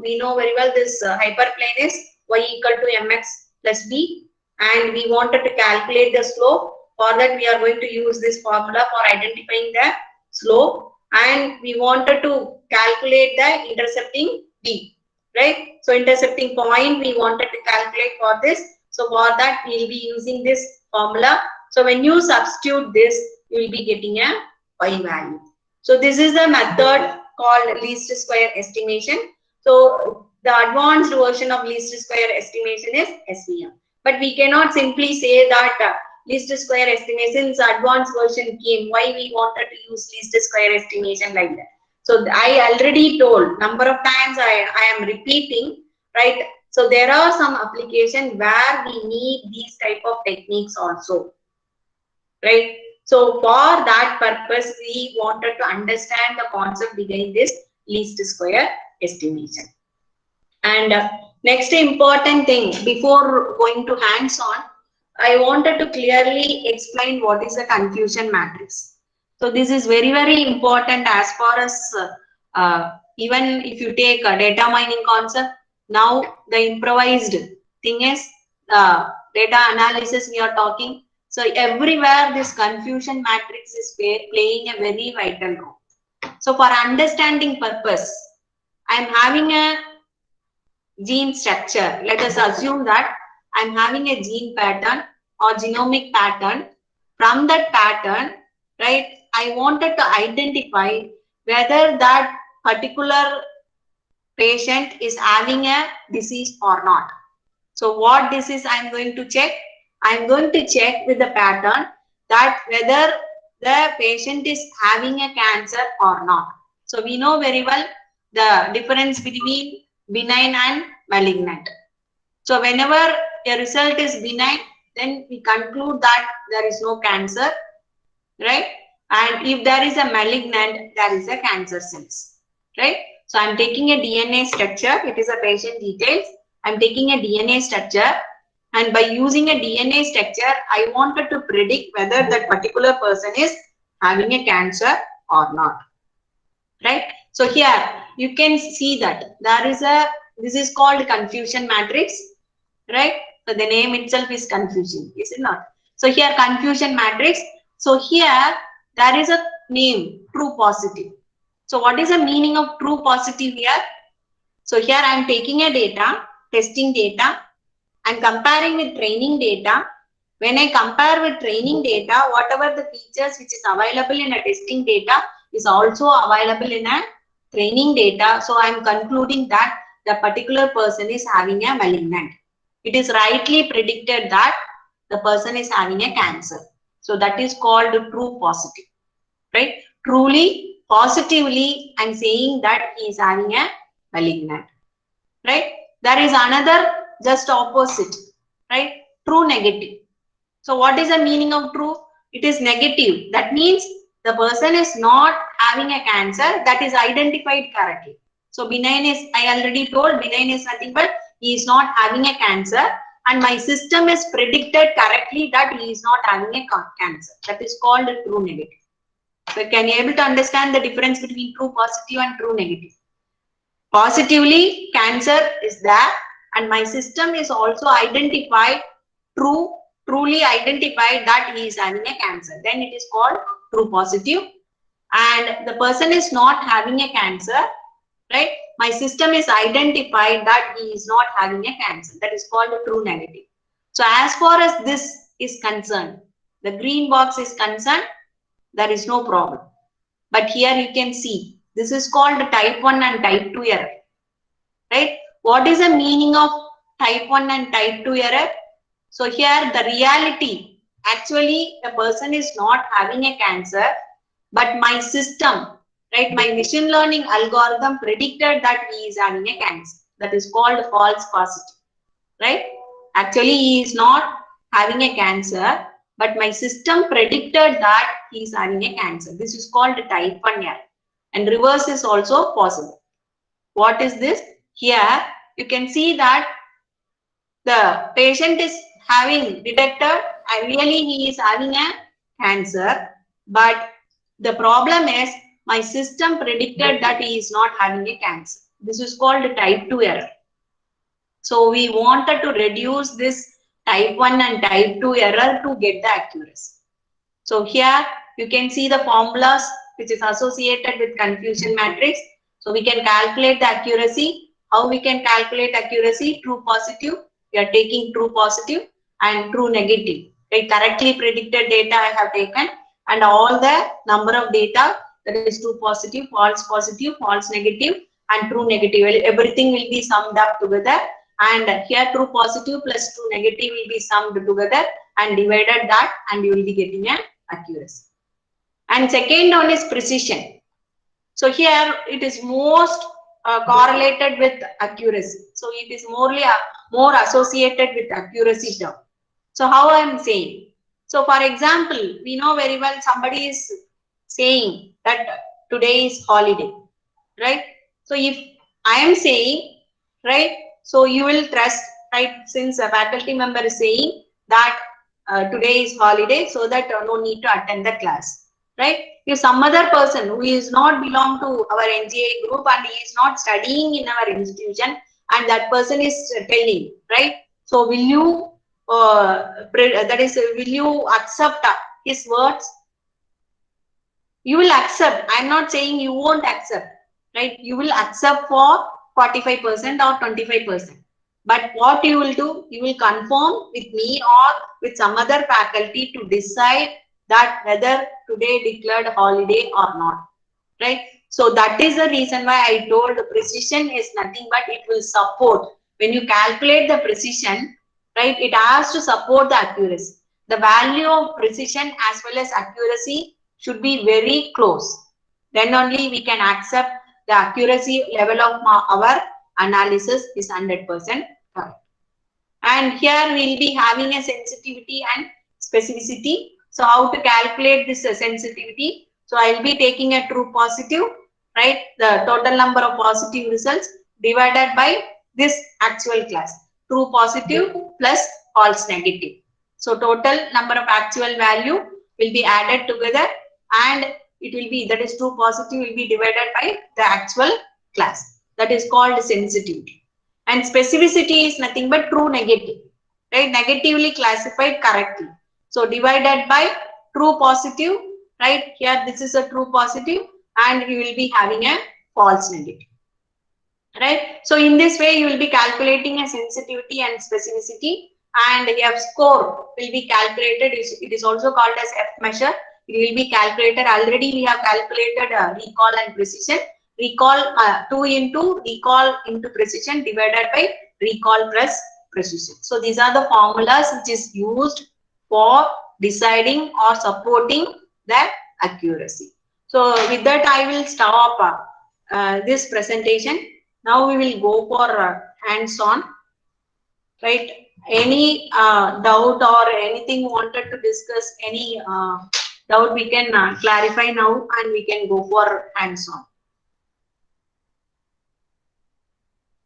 B: we know very well this hyperplane is y equal to mx plus b, and we wanted to calculate the slope. For that we are going to use this formula for identifying the slope, and we wanted to calculate the intercepting b, right? So intercepting point we wanted to calculate for this. So for that we will be using this formula. So when you substitute this, you will be getting a y value. So this is the method called least square estimation. So the advanced version of least square estimation is SVM. But we cannot simply say that least square estimation's advanced version came, why we wanted to use least square estimation like that. So I already told number of times, I am repeating, right? So there are some applications where we need these type of techniques also, right? So for that purpose, we wanted to understand the concept behind this least square estimation. And next important thing, before going to hands-on, I wanted to clearly explain what is a confusion matrix. So this is very, very important as far as even if you take a data mining concept. Now the improvised thing is data analysis we are talking. So everywhere this confusion matrix is playing a very vital role. So for understanding purpose, I am having a gene structure. Let us assume that I am having a gene pattern or genomic pattern. From that pattern, right, I wanted to identify whether that particular patient is having a disease or not. So what disease I am going to check? I am going to check with the pattern that whether the patient is having a cancer or not. So we know very well the difference between benign and malignant. So whenever a result is benign, then we conclude that there is no cancer, right? And if there is a malignant, there is a cancer cells, right? So I'm taking a DNA structure. It is a patient details. I'm taking a DNA structure, and by using a DNA structure, I wanted to predict whether that particular person is having a cancer or not, right? So here you can see that there is a, this is called confusion matrix, right? So the name itself is confusion, is it not? So here confusion matrix. So here there is a name true positive. So what is the meaning of true positive here? So here I am taking a data, testing data, and comparing with training data. When I compare with training data, whatever the features which is available in a testing data is also available in a training data. So I am concluding that the particular person is having a malignant. It is rightly predicted that the person is having a cancer. So that is called true positive, right? Truly, positively, I'm saying that he is having a malignant, right? There is another just opposite, right? True negative. So what is the meaning of true? It is negative. That means the person is not having a cancer that is identified correctly. So benign is, I already told, benign is nothing but he is not having a cancer, and my system is predicted correctly that he is not having a cancer. That is called true negative. So can you able to understand the difference between true positive and true negative? Positively, cancer is there, and my system is also identified truly identified that he is having a cancer. Then it is called true positive. And the person is not having a cancer, right? My system is identified that he is not having a cancer. That is called true negative. So as far as this is concerned, the green box is concerned, there is no problem. But here you can see, this is called type 1 and type 2 error, right? What is the meaning of type 1 and type 2 error? So here the reality, actually the person is not having a cancer, but my system, right, my machine learning algorithm predicted that he is having a cancer. That is called false positive, right? Actually he is not having a cancer, but my system predicted that he is having a cancer. This is called type 1 error, and reverse is also possible. What is this? Here you can see that the patient is having detected, really he is having a cancer, but the problem is my system predicted that he is not having a cancer. This is called type 2 error. So we wanted to reduce this type 1 and type 2 error to get the accuracy. So here you can see the formulas which is associated with confusion matrix. So we can calculate the accuracy. How we can calculate accuracy? True positive. We are taking true positive and true negative. Right? Correctly predicted data I have taken, and all the number of data, that is true positive, false negative, and true negative. Everything will be summed up together. And here true positive plus true negative will be summed together and divided that, and you will be getting an accuracy. And second one is precision. So here it is most correlated with accuracy. So it is more associated with accuracy term. So how I am saying? So for example, we know very well somebody is saying that today is holiday, right? So if I am saying, right, so you will trust, right, since a faculty member is saying that today is holiday, so that no need to attend the class, right? If some other person who is not belong to our NGA group and he is not studying in our institution, and that person is telling, right, so will you will you accept his words? You will accept. I am not saying you won't accept, right? You will accept for 45% or 25%. But what you will do, you will confirm with me or with some other faculty to decide that whether today declared holiday or not, right? So that is the reason why I told precision is nothing but it will support. When you calculate the precision, right, it has to support the accuracy. The value of precision as well as accuracy should be very close. then only we can accept the accuracy level of our analysis is 100% correct. And here we will be having a sensitivity and specificity. So how to calculate this sensitivity? So I will be taking a true positive, right? The total number of positive results divided by this actual class. True positive plus false negative. So total number of actual value will be added together and it will be, that is true positive will be divided by the actual class. That is called sensitivity. And specificity is nothing but true negative, right? Negatively classified correctly. So divided by true positive, right? Here this is a true positive and you will be having a false negative, right? So in this way you will be calculating a sensitivity and specificity, and F score will be calculated. It is also called as F measure. It will be calculated. Already we have calculated recall and precision. Recall 2 into recall into precision divided by recall plus precision. So these are the formulas which is used for deciding or supporting the accuracy. So with that I will stop this presentation. Now we will go for hands-on, right? Any doubt or anything wanted to discuss, any doubt we can clarify now and we can go for hands-on.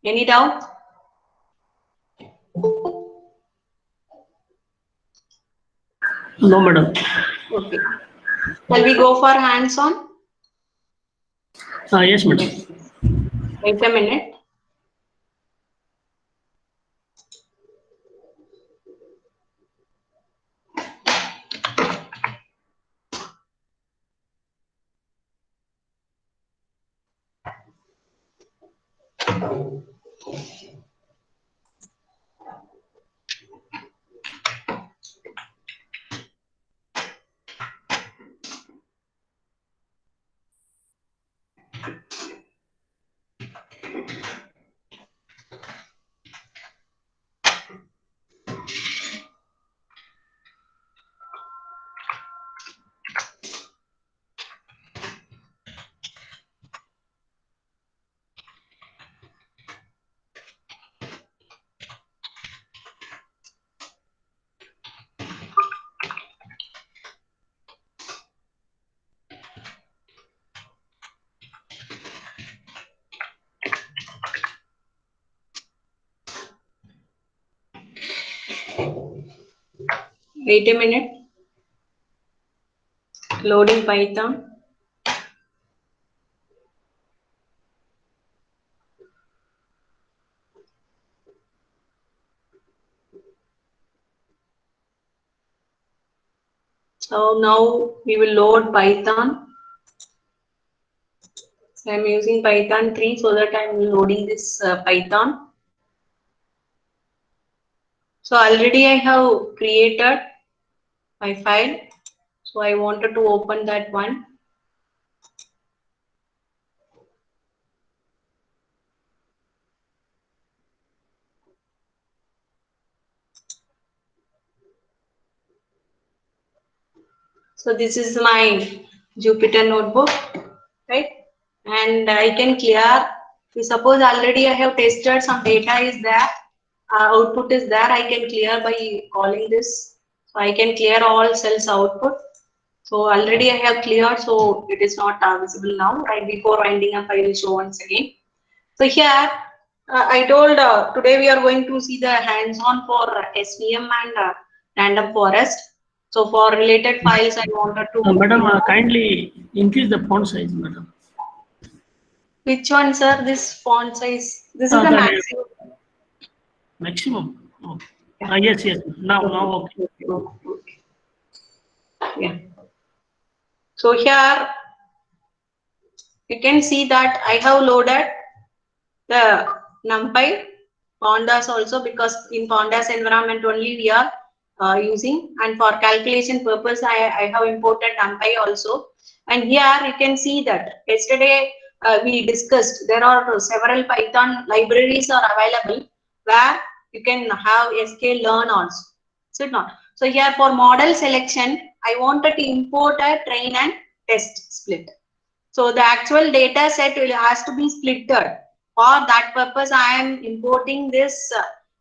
B: Any doubt?
E: No, madam.
B: Okay. Shall we go for hands-on?
E: Yes, madam.
B: Wait a minute. Wait a minute. Loading Python. So now we will load Python. So I'm using Python 3 so that I'm loading this Python. So already I have created my file. So I wanted to open that one. So this is my Jupyter notebook, right? And I can clear. Suppose already I have tested some data is there, output is there. I can clear by calling this. So I can clear all cells output. So already I have cleared, so it is not visible now. Right before winding up, I will show once again. So here I told today we are going to see the hands-on for SVM and random forest. So for related files, I wanted to.
E: Madam, kindly increase the font size, madam.
B: Which one, sir? This font size. This is the maximum.
E: Maximum. Okay. Yes, yes. Now, okay.
B: Yeah. So here you can see that I have loaded the NumPy, Pandas also, because in Pandas environment only we are using, and for calculation purpose I have imported NumPy also. And here you can see that yesterday we discussed there are several Python libraries are available where you can have sklearn also. Is it not? So here for model selection I wanted to import a train and test split. So the actual data set has to be splitted. For that purpose, I am importing this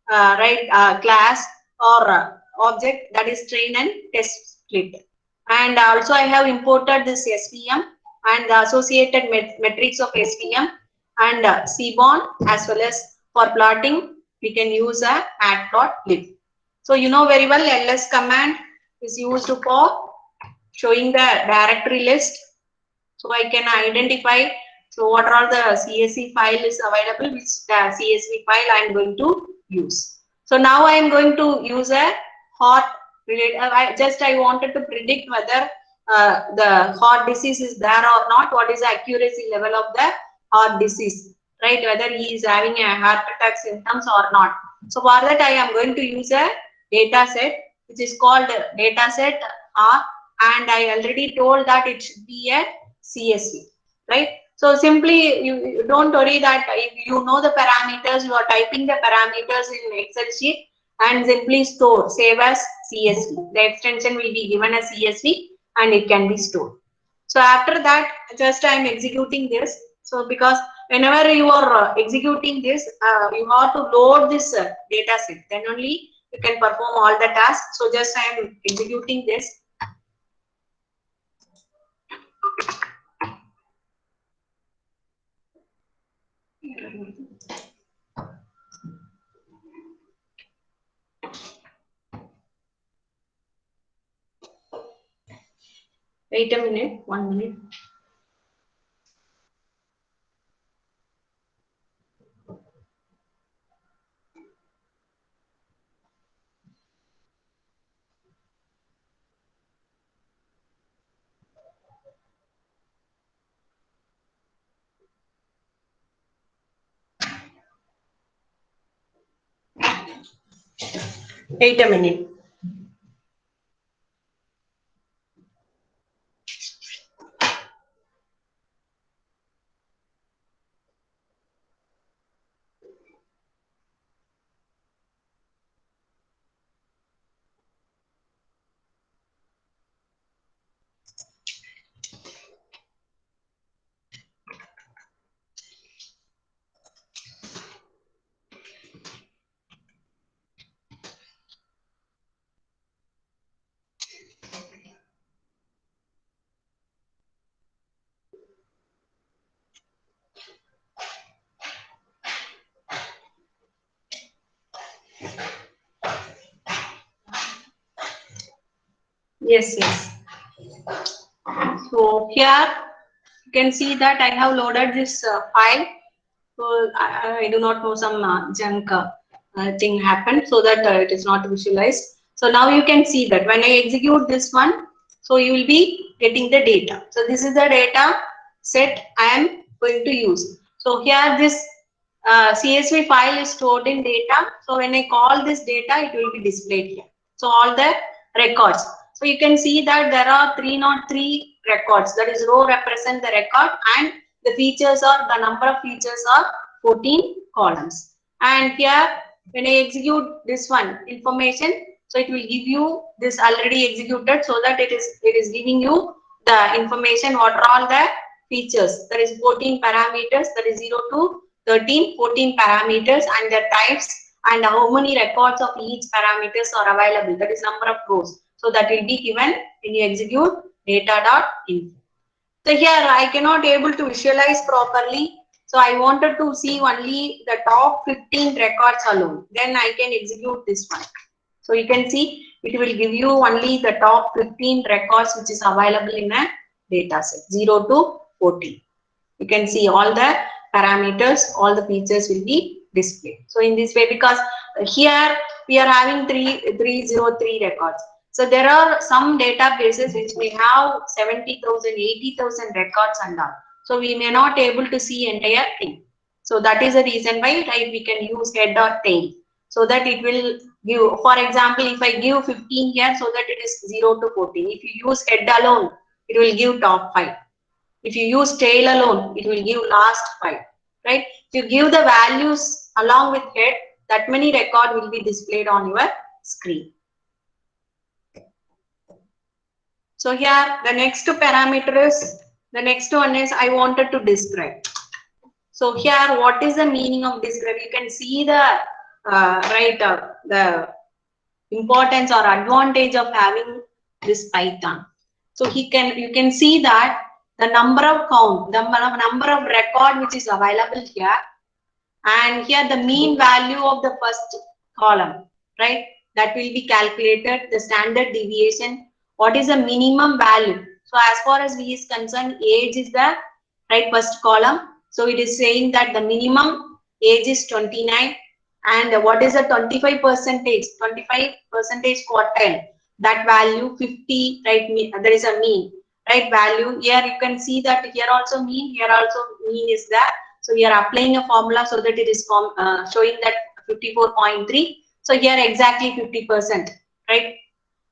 B: class or object, that is train and test split. And also I have imported this SVM and the associated metrics of SVM and Seaborn, as well as for plotting we can use a matplotlib. So you know very well ls command is used for showing the directory list. So I can identify, so what are all the CSV file is available, which the CSV file I am going to use. So now I am going to use a heart related. I wanted to predict whether the heart disease is there or not. What is the accuracy level of the heart disease, right? Whether he is having a heart attack symptoms or not. So for that I am going to use a data set which is called data set R, and I already told that it should be a CSV, right? So simply you don't worry that if you know the parameters, you are typing the parameters in Excel sheet and simply store, save as CSV. The extension will be given as CSV and it can be stored. So after that, just I am executing this. So because whenever you are executing this, you have to load this data set. Then only you can perform all the tasks. So just I am executing this. Wait a minute, 1 minute. Wait a minute. Yes, yes. So here you can see that I have loaded this file. So I do not know, some junk thing happened, so that it is not visualized. So now you can see that when I execute this one, so you will be getting the data. So this is the data set I am going to use. So here this CSV file is stored in data. So when I call this data, it will be displayed here. So all the records. So you can see that there are 303 records. That is, row represent the record and the features are, the number of features are 14 columns. And here when I execute this one information, so it will give you this already executed, so that it is giving you the information what are all the features. There is 14 parameters, that is 0 to 13, 14 parameters and their types and how many records of each parameters are available, that is number of rows. So that will be given when you execute data.info. So here I cannot able to visualize properly. So I wanted to see only the top 15 records alone. Then I can execute this one. So you can see it will give you only the top 15 records which is available in a data set 0 to 14. You can see all the parameters, all the features will be displayed. So in this way, because here we are having 303 records. So there are some databases which may have 70,000, 80,000 records and all. So we may not able to see entire thing. So that is the reason why, right, we can use head or tail. So that it will give, for example, if I give 15 here, so that it is 0 to 14. If you use head alone, it will give top 5. If you use tail alone, it will give last 5, right? If you give the values along with head, that many record will be displayed on your screen. So here the next parameter is The next one is I wanted to describe. So here, what is the meaning of describe? You can see the the importance or advantage of having this Python. So you can see that the number of count, the number of record which is available here, and here the mean value of the first column, right? That will be calculated, the standard deviation, what is the minimum value. So as far as V is concerned, age is the first column. So it is saying that the minimum age is 29, and what is the 25%, 25% quartile, that value 50, right? There is a mean, right? Value here you can see that here also mean, here also mean is there. So we are applying a formula so that it is showing that 54.3. So here exactly 50%, right?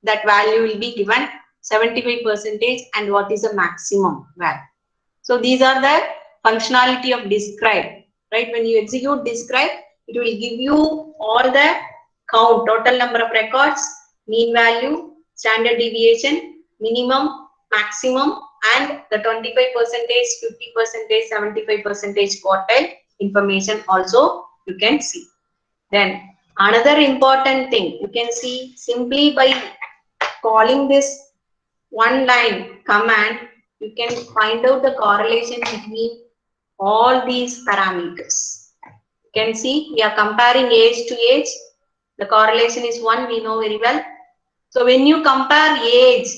B: That value will be given 75%, and what is the maximum value. So these are the functionality of describe, right? When you execute describe, it will give you all the count, total number of records, mean value, standard deviation, minimum, maximum, and the 25%, 50%, 75% quartile information also you can see. Then another important thing, you can see simply by calling this one line command, you can find out the correlation between all these parameters. You can see we are comparing age to age. The correlation is 1, we know very well. So when you compare age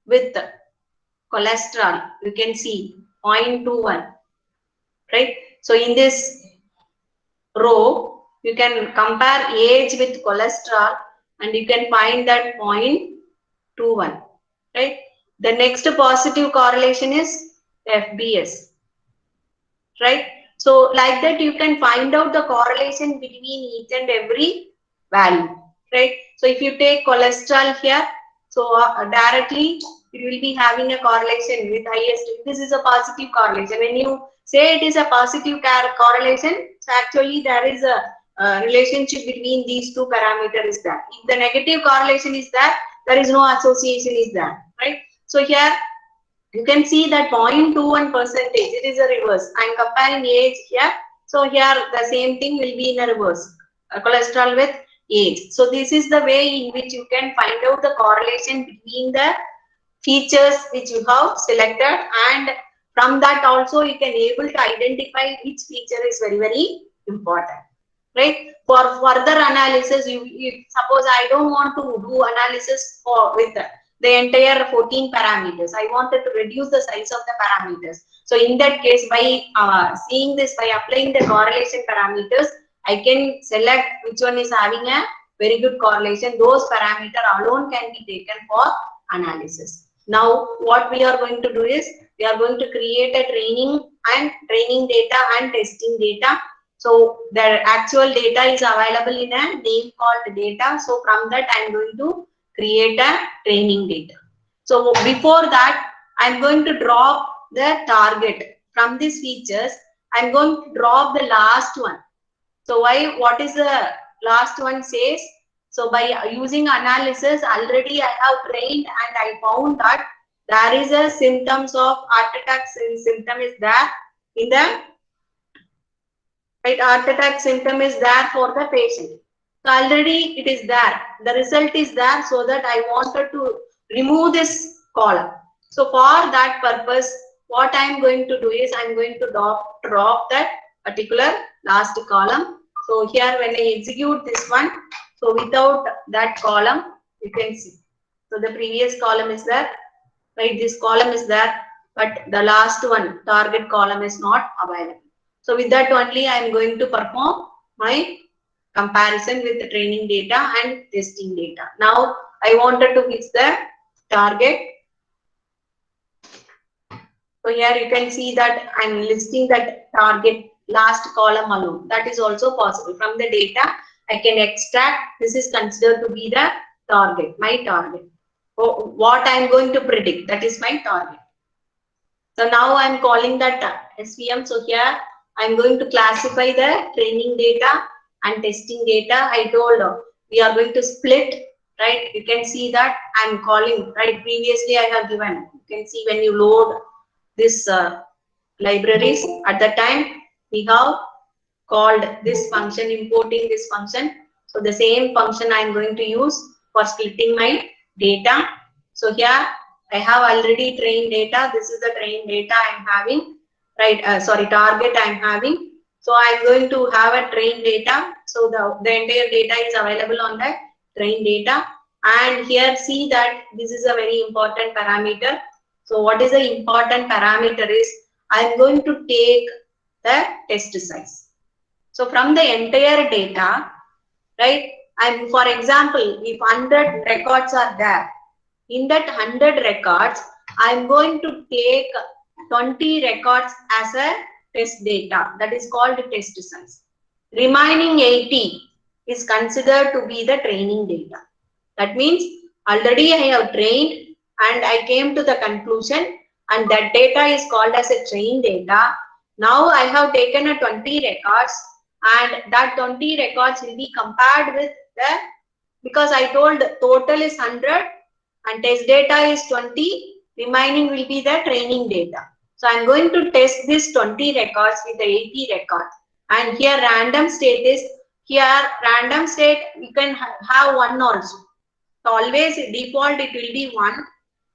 B: with cholesterol, you can see 0.21, right? So in this row, you can compare age with cholesterol and you can find that 0.21, right? The next positive correlation is FBS, right? So like that you can find out the correlation between each and every value, right? So if you take cholesterol here, so directly it will be having a correlation with highest. This is a positive correlation. When you say it is a positive correlation, so actually there is a relationship between these two parameters there. If the negative correlation is there is no association is there, right? So here you can see that 0.21%, it is a reverse. I am comparing age here. So here the same thing will be in a reverse, cholesterol with age. So this is the way in which you can find out the correlation between the features which you have selected, and from that also you can able to identify which feature is very, very important, right? For further analysis, you suppose I don't want to do analysis with the entire 14 parameters. I wanted to reduce the size of the parameters. So in that case, by seeing this, by applying the correlation parameters, I can select which one is having a very good correlation. Those parameters alone can be taken for analysis. Now what we are going to do is, we are going to create a training data and testing data. So the actual data is available in a name called data. So from that I am going to create a training data. So before that, I am going to drop the target. From these features, I am going to drop the last one. So what is the last one says? So by using analysis, already I have trained and I found that there is a symptoms of heart attack symptom is there in the heart attack symptom is there for the patient. So already it is there. The result is there, so that I wanted to remove this column. So for that purpose, what I am going to do is I am going to drop that particular last column. So here when I execute this one, so without that column, you can see. So the previous column is there, right? This column is there, but the last one, target column, is not available. So with that only I am going to perform my comparison with the training data and testing data. Now I wanted to fix the target. So here you can see that I am listing that target last column alone. That is also possible. From the data I can extract, this is considered to be the target, my target. So what I am going to predict, that is my target. So now I am calling that SVM. So here I am going to classify the training data and testing data. I told we are going to split, right? You can see that I am calling, right? Previously I have given, you can see when you load this libraries. At the time, we have called this function, importing this function. So the same function I am going to use for splitting my data. So here I have already trained data. This is the trained data I am having, right? Sorry, target I am having. So I am going to have a trained data. So the entire data is available on the trained data. And here see that this is a very important parameter. So what is the important parameter is I am going to take the test size. So from the entire data, right? And for example, if 100 records are there, in that 100 records, I'm going to take 20 records as a test data. That is called test size. Remaining 80 is considered to be the training data. That means already I have trained and I came to the conclusion, and that data is called as a trained data. Now I have taken a 20 records, and that 20 records will be compared with the, because I told total is 100 and test data is 20, remaining will be the training data. So I'm going to test this 20 records with the 80 records. And here random state is, here random state you can have one also. So always default it will be 1.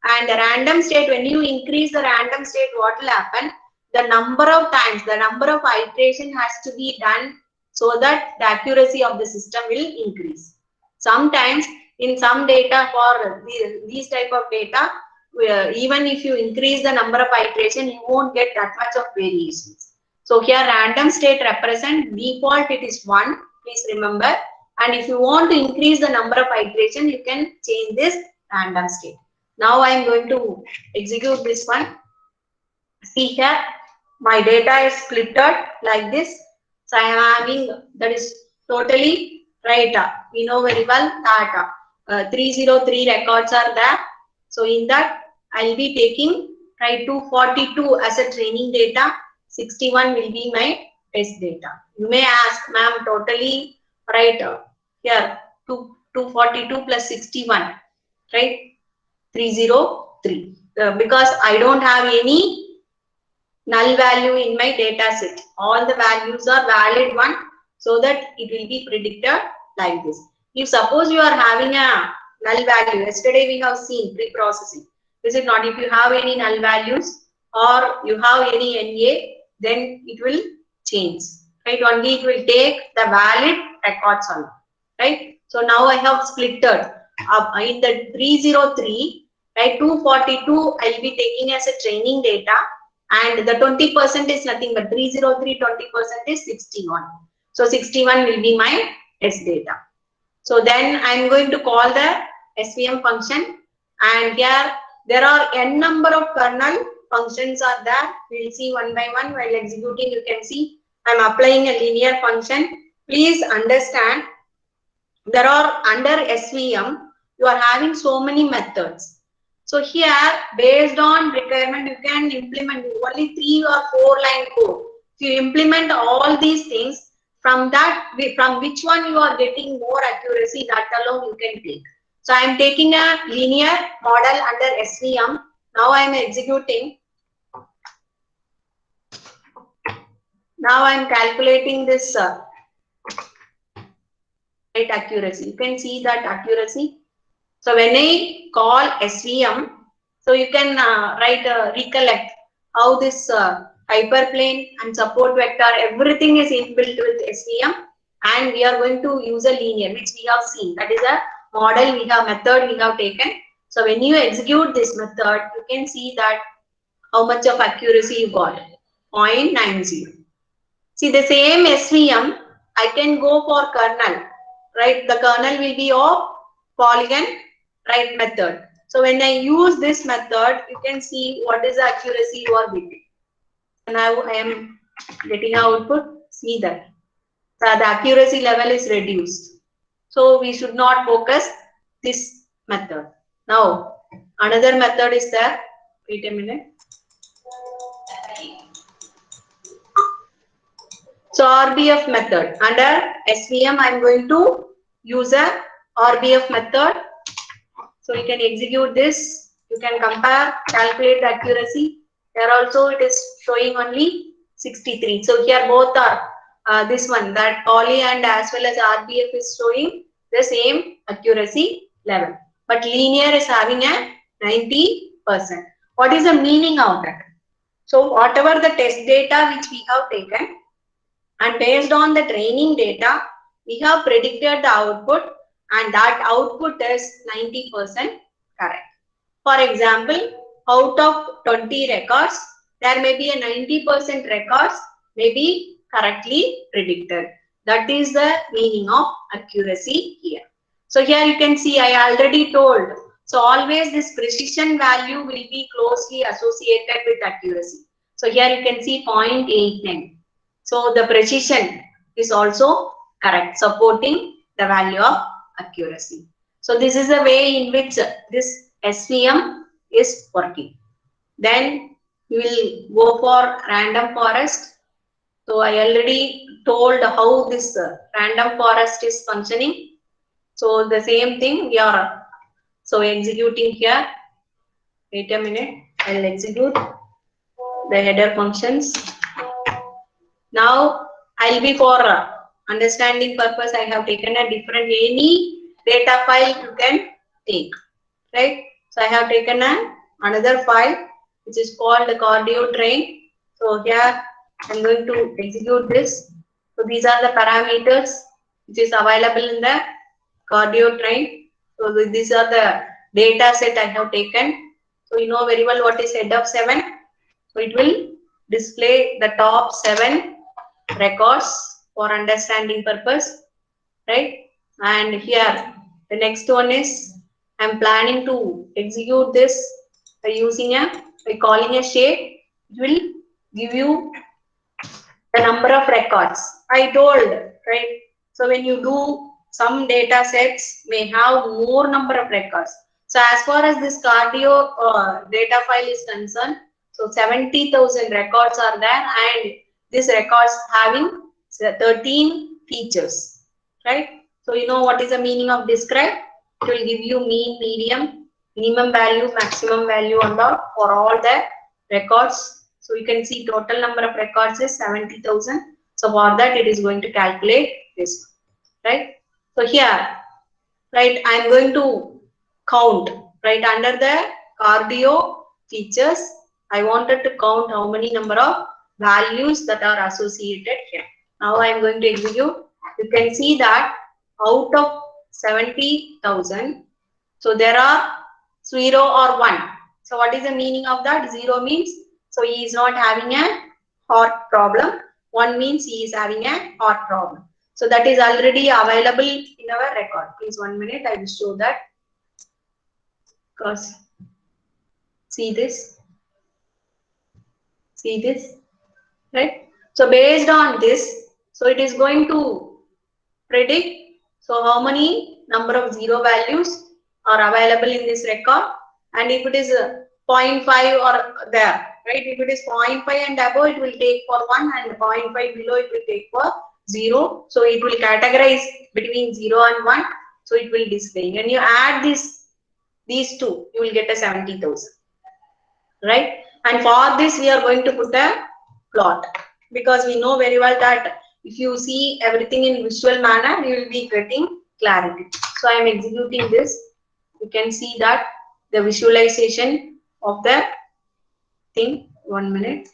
B: And the random state, when you increase the random state, what will happen? The number of times, the number of iteration has to be done so that the accuracy of the system will increase. Sometimes in some data, for these type of data, even if you increase the number of iteration, you won't get that much of variations. So here random state represent, default it is 1, please remember. And if you want to increase the number of iteration, you can change this random state. Now I am going to execute this one. See here, my data is splitted like this. So I am having, that is totally right. We know very well that 303 records are there. So in that I will be taking, right, 242 as a training data. 61 will be my test data. You may ask, ma'am, totally, right, here 242 plus 61, right, 303, because I don't have any null value in my data set. All the values are valid one, so that it will be predicted like this. If suppose you are having a null value, yesterday we have seen pre-processing, is it not? If you have any null values or you have any NA, then it will change, right? Only it will take the valid records only, right? So now I have splitted up in the 303, right? 242 I will be taking as a training data, and the 20% is nothing but 303, 20% is 61. So 61 will be my test data. So then I am going to call the SVM function, and here there are n number of kernel functions are there. We will see one by one while executing. You can see I am applying a linear function. Please understand, there are under SVM, you are having so many methods. So here, based on requirement, you can implement only 3 or 4 line code. If you implement all these things, from that, from which one you are getting more accuracy, that alone you can take. So I am taking a linear model under SVM. Now I am executing. Now I am calculating this accuracy. You can see that accuracy. So when I call SVM, so you can recollect how this hyperplane and support vector, everything is inbuilt with SVM, and we are going to use a linear, which we have seen. That is a model we have, method we have taken. So when you execute this method, you can see that how much of accuracy you got, 0.90. See, the same SVM, I can go for kernel, right? The kernel will be of polygon, right, method. So when I use this method, you can see what is the accuracy you are getting. And now I am getting output. See that. So the accuracy level is reduced. So we should not focus this method. Now another method is there. Wait a minute. So RBF method. Under SVM, I am going to use a RBF method. So you can execute this. You can compare, calculate the accuracy. Here also it is showing only 63. So here both are this one, that poly and as well as RBF is showing the same accuracy level. But linear is having a 90%. What is the meaning of that? So whatever the test data which we have taken, and based on the training data, we have predicted the output, and that output is 90% correct. For example, out of 20 records, there may be a 90% records may be correctly predicted. That is the meaning of accuracy here. So here you can see I already told. So always this precision value will be closely associated with accuracy. So here you can see 0.89. So the precision is also correct, supporting the value of accuracy. So this is the way in which this SVM is working. Then we will go for random forest. So I already told how this random forest is functioning. So the same thing we are executing here. Wait a minute, I will execute the header functions. Now I'll be for understanding purpose, I have taken a different any data file you can take, right? So I have taken another file which is called the cardio train. So here I'm going to execute this. So these are the parameters which is available in the cardio train. So these are the data set I have taken. So you know very well what is head of 7. So it will display the top 7 records for understanding purpose, right? And here the next one is I'm planning to execute this by calling a shape. It will give you the number of records I told, right? So when you do some data sets may have more number of records. So as far as this cardio data file is concerned, so 70,000 records are there, and this records having 13 features, right? So you know what is the meaning of describe? It will give you mean, medium, minimum value, maximum value and all for all the records. So you can see total number of records is 70,000. So for that it is going to calculate this, right? So here, right, I am going to count, right, under the cardio features. I wanted to count how many number of values that are associated here. Now I am going to execute. You can see that out of 70,000, so there are 0 or 1. So what is the meaning of that? 0 means so he is not having a heart problem. 1 means he is having a heart problem. So that is already available in our record. Please 1 minute, I will show that. Because see this, right? So based on this, so it is going to predict so how many number of 0 values are available in this record, and if it is 0.5 or there, right? If it is 0.5 and above, it will take for 1, and 0.5 below it will take for 0. So it will categorize between 0 and 1. So it will display. When you add these two, you will get a 70,000, right? And for this we are going to put a plot, because we know very well that if you see everything in visual manner, you will be getting clarity. So I am executing this. You can see that the visualization of the thing. 1 minute.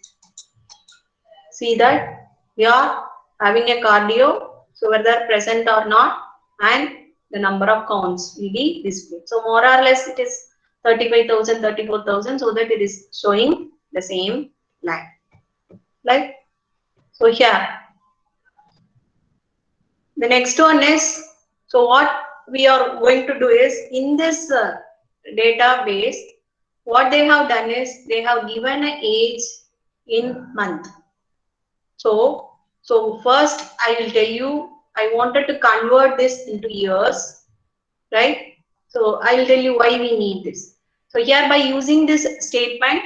B: See that we are having a cardio, so whether present or not, and the number of counts will be displayed. So more or less it is 35,000, 34,000, so that it is showing the same line. Like so here. The next one is, so what we are going to do is in this database, what they have done is they have given an age in month. So first I will tell you, I wanted to convert this into years, right? So I will tell you why we need this. So here by using this statement,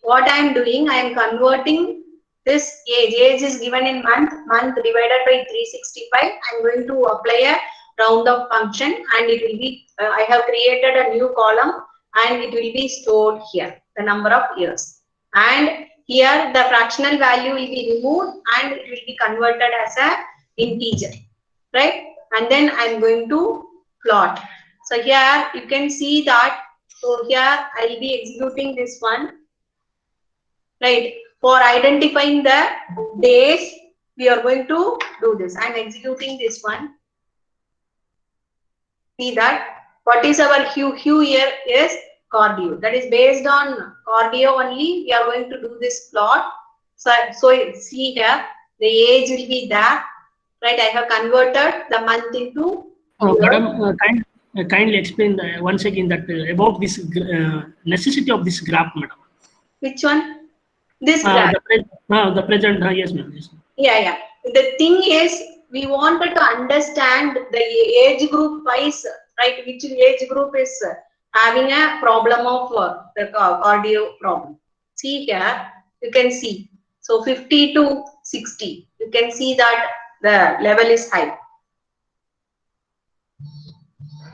B: what I am doing, I am converting this age is given in month divided by 365. I am going to apply a round up function, and it will be, I have created a new column, and it will be stored here, the number of years. and here the fractional value will be removed and it will be converted as a integer, right? And then I'm going to plot. So here you can see that. So here I will be executing this one, right? For identifying the days, we are going to do this. I'm executing this one. See that what is our hue here is cardio. That is based on cardio only. We are going to do this plot. So see here the age will be there, right? I have converted the month into year.
E: Madam, kindly explain once again that about this necessity of this graph, madam.
B: Which one? This graph.
E: The present. Yes, ma'am. Yes, ma'am.
B: Yeah. The thing is, we wanted to understand the age group wise, right? Which age group is having a problem of the cardio problem. See here, you can see. So 50 to 60, you can see that the level is high.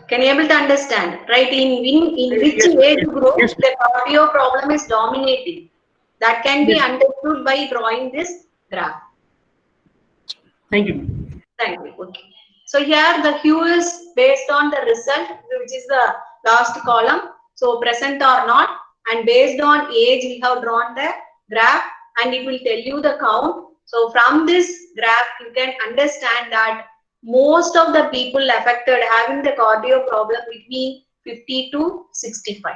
B: Can you able to understand, right? In which age group the cardio problem is dominating? That can be understood by drawing this graph.
E: Thank you.
B: Thank you. Okay. So here the hue is based on the result, which is the last column. So present or not, and based on age, we have drawn the graph, and it will tell you the count. So from this graph, you can understand that most of the people affected having the cardio problem between 50 to 65.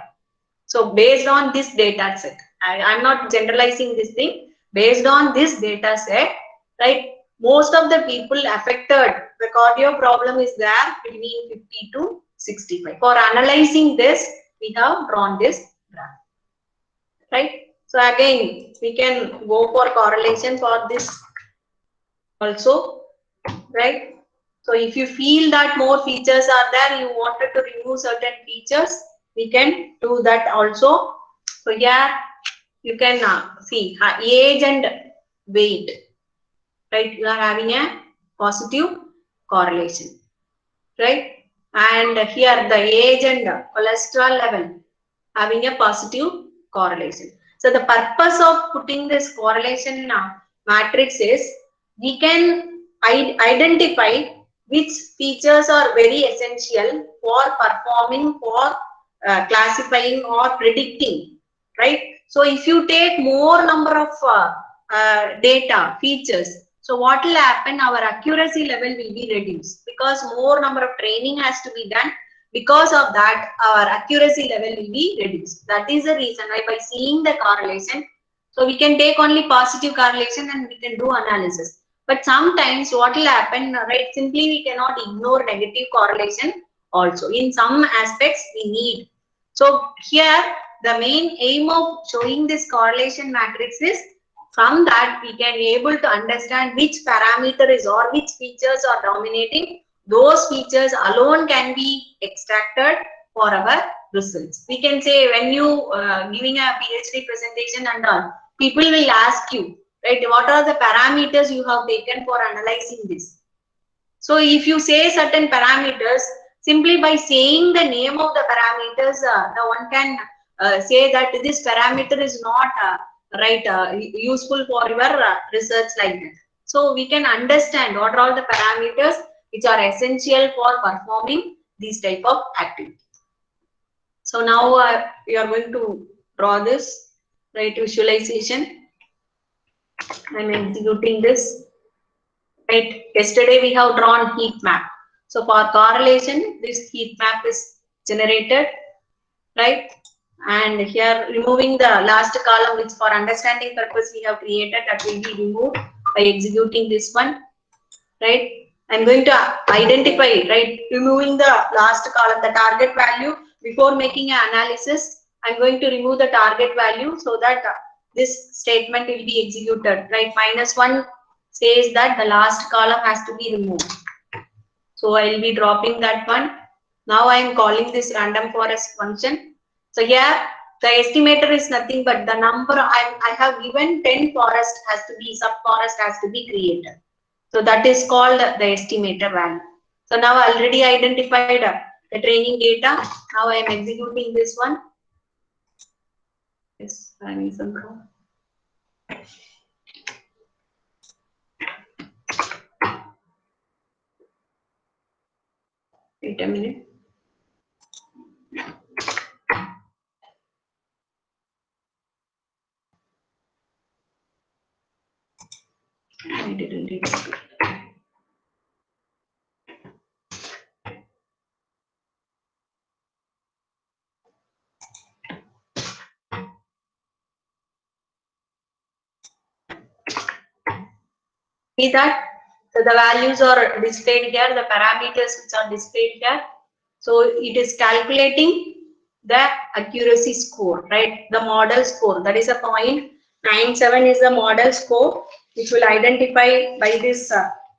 B: So based on this data set, I'm not generalizing this thing. Based on this data set, right? Most of the people affected, the cardio problem is there between 50 to 65. For analyzing this, we have drawn this graph, right? So again, we can go for correlation for this also, right? So if you feel that more features are there, you wanted to remove certain features, we can do that also. So here you can see age and weight, right? You are having a positive correlation, right? And here the age and cholesterol level having a positive correlation. So the purpose of putting this correlation matrix is we can identify which features are very essential for performing, for classifying or predicting, right? So if you take more number of data features, so what will happen? Our accuracy level will be reduced because more number of training has to be done. Because of that, our accuracy level will be reduced. That is the reason why by seeing the correlation, so we can take only positive correlation and we can do analysis. But sometimes what will happen, right? Simply we cannot ignore negative correlation also. In some aspects we need. So here the main aim of showing this correlation matrix is from that we can able to understand which parameter is or which features are dominating. Those features alone can be extracted for our results. We can say when you giving a PhD presentation and all, people will ask you, right, what are the parameters you have taken for analyzing this? So if you say certain parameters, simply by saying the name of the parameters, the one can say that this parameter is not useful for your research like that. So we can understand what are all the parameters which are essential for performing these type of activities. So now we are going to draw this, right, visualization. I'm executing this. Right. Yesterday we have drawn heat map. So for correlation, this heat map is generated, right? And here removing the last column, which for understanding purpose we have created, that will be removed by executing this one, right? I'm going to identify, right, removing the last column, the target value. Before making an analysis, I'm going to remove the target value so that this statement will be executed, right? -1 says that the last column has to be removed. So I will be dropping that one. Now I am calling this random forest function. So here the estimator is nothing but the number I have given 10 forest has to be, sub forest has to be created. So that is called the estimator value. So now I already identified the training data. Now I am executing this one. Yes, I need some Wait a minute. I didn't read it. See that? So the values are displayed here, the parameters which are displayed here. So it is calculating the accuracy score, right? The model score, that is a 0.97 is the model score, which will identify by this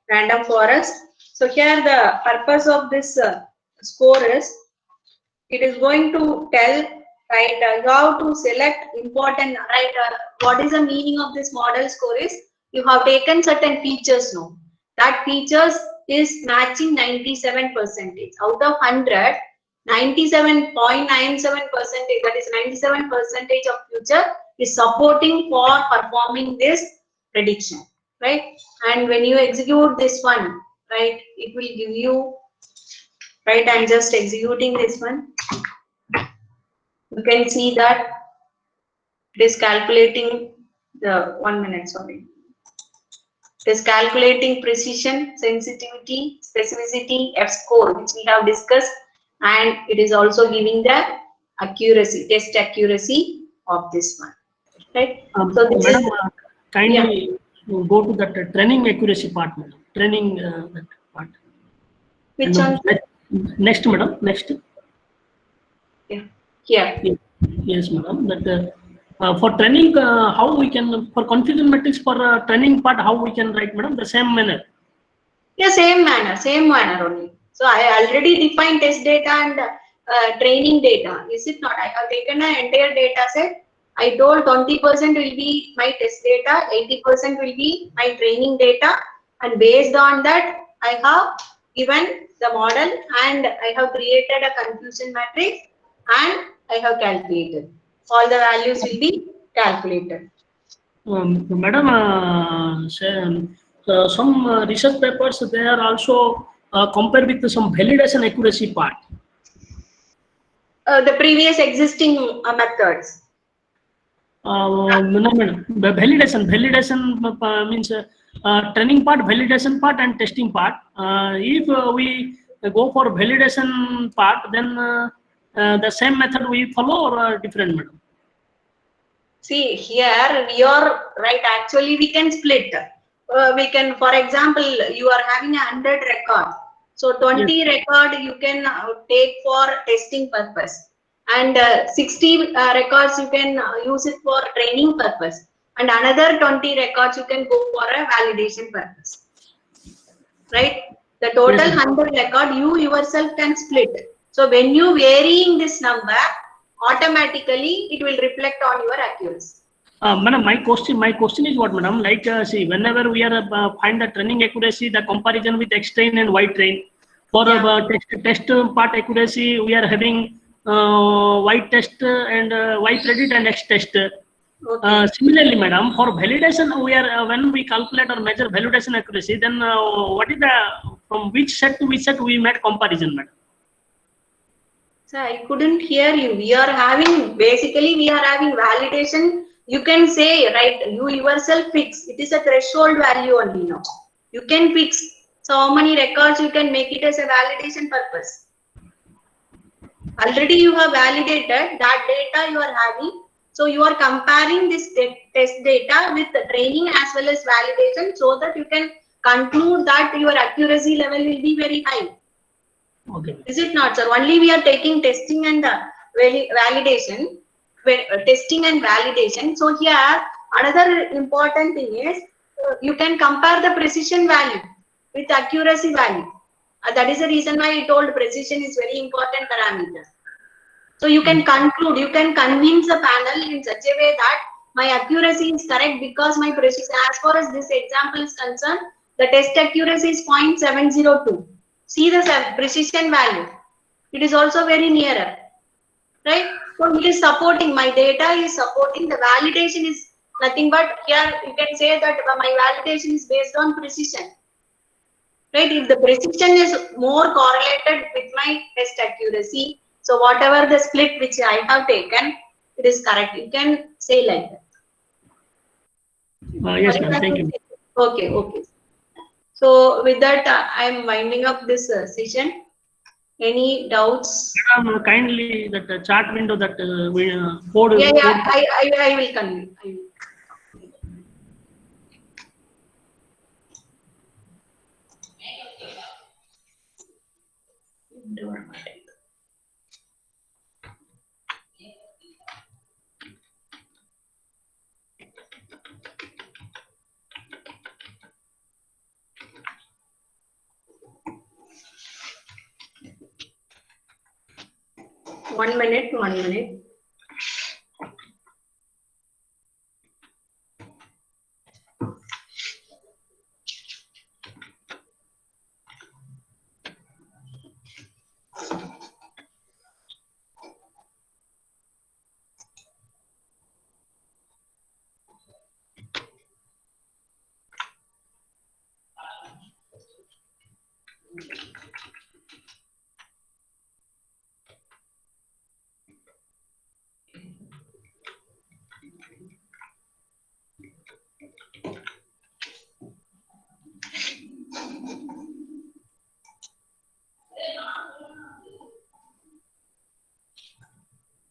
B: random forest. So here the purpose of this score is, it is going to tell, right, how to select important, right, what is the meaning of this model score is, you have taken certain features now. That features is matching 97%. Out of 100, 97.97%, that is 97% of future is supporting for performing this prediction, right? And when you execute this one, right, it will give you, right, I'm just executing this one. You can see that it is calculating the 1 minute, sorry. It is calculating precision, sensitivity, specificity, F-score, which we have discussed, and it is also giving the accuracy, test accuracy of this one, right? So this
E: Madam,
B: is,
E: kindly go to that training accuracy part, madam. Training that part.
B: which
E: And
B: one?
E: next, madam. Next.
B: Yeah. Here.
E: Yes, madam. That for training, how we can, for confusion matrix for training part, how we can write, madam, the same manner.
B: Yeah, same manner only. So I already defined test data and training data. Is it not? I have taken an entire data set. I told 20% will be my test data, 80% will be my training data, and based on that, I have given the model and I have created a confusion matrix and I have calculated. All the values will be calculated.
E: Madam, some research papers, they are also compared with some validation accuracy part.
B: The previous existing methods.
E: No, madam. The validation means training part, validation part, and testing part. If we go for validation part, then the same method we follow or different, madam?
B: See, here we are, right, actually we can split. We can, for example, you are having 100 record. So 20 record you can take for testing purpose. And 60 records you can use it for training purpose. And another 20 records you can go for a validation purpose. Right? The total 100 record you yourself can split. So when you varying this number, automatically it will reflect on your accuracy.
E: Madam, my question is what, madam? Like, see, whenever we are find the training accuracy, the comparison with X train and Y train. For test part accuracy, we are having Y test and Y credit and X test.
B: Okay.
E: Similarly, madam, for validation, we are when we calculate or measure validation accuracy, then what is the from which set to which set we made comparison, madam?
B: So I couldn't hear you. We are having validation. You can say, right, you yourself fix. It is a threshold value only now. You can fix. So how many records you can make it as a validation purpose. Already you have validated that data you are having. So you are comparing this test data with the training as well as validation so that you can conclude that your accuracy level will be very high.
E: Okay.
B: Is it not, sir? Only we are taking testing and validation. Testing and validation. So here, another important thing is you can compare the precision value with accuracy value. That is the reason why I told precision is very important parameter. So you can conclude, you can convince the panel in such a way that my accuracy is correct because my precision, as far as this example is concerned, the test accuracy is 0.702. See the precision value. It is also very nearer, right? So it is supporting, my data is supporting, the validation is Nothing but here you can say that my validation is based on precision. Right? If the precision is more correlated with my test accuracy, so whatever the split which I have taken, it is correct. You can say like that.
E: Yes, ma'am. Thank you.
B: Okay, okay. So with that, I am winding up this session. Any doubts?
E: Madam, kindly that chat window that code.
B: Yeah,
E: code.
B: I will convey. I will. One minute, 1 minute.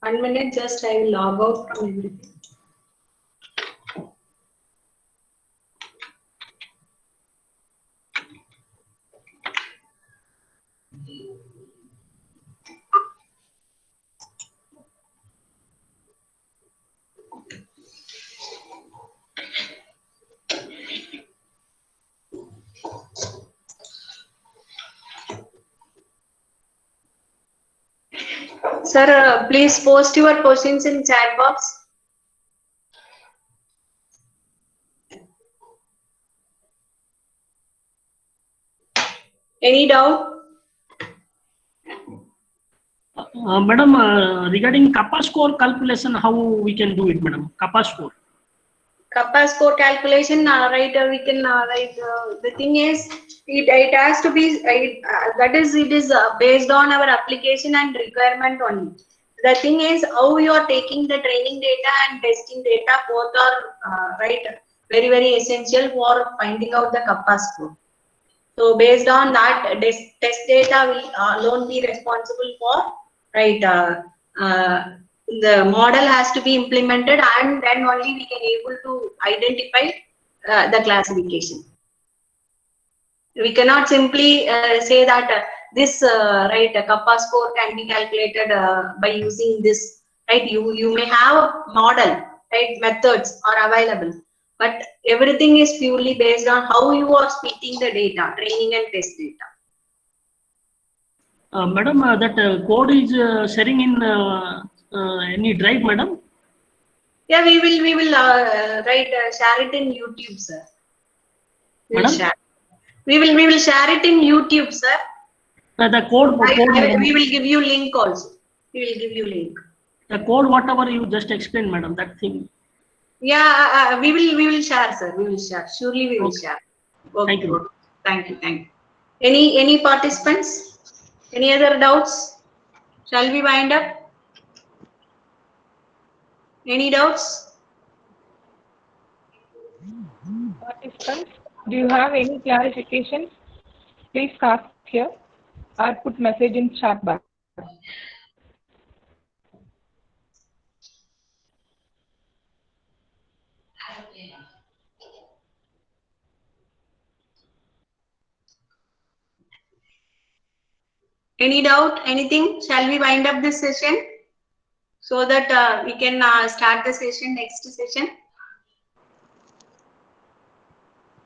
B: One minute, just I will log out from everything. Sir, please post your questions in chat box. Any doubt?
E: Madam, regarding kappa score calculation, how we can do it, madam? Kappa score.
B: Kappa score calculation, right? We can write. The thing is, it has to be that is it is based on our application and requirement only. The thing is how you are taking the training data and testing data, both are right, very essential for finding out the kappa score. So based on that, test data will alone be responsible for, right? The model has to be implemented, and then only we can able to identify the classification. We cannot simply say that this right kappa score can be calculated by using this, right? You may have a model, right? Methods are available, but everything is purely based on how you are splitting the data, training and test data.
E: Madam, that code is sharing in any drive, madam?
B: Yeah, we will right share it in YouTube, sir. We will share. We will share it in YouTube, sir.
E: The code.
B: We will give you link also. We will give you link.
E: The code, whatever you just explained, madam, that thing.
B: Yeah, we will share, sir. We will share. Surely we will share. Okay.
E: Thank you.
B: Thank you. Any participants? Any other doubts? Shall we wind up? Any doubts?
A: Participants, do you have any clarifications? Please ask here or put message in chat box.
B: Any doubt? Anything? Shall we wind up this session so that we can start the session, next session?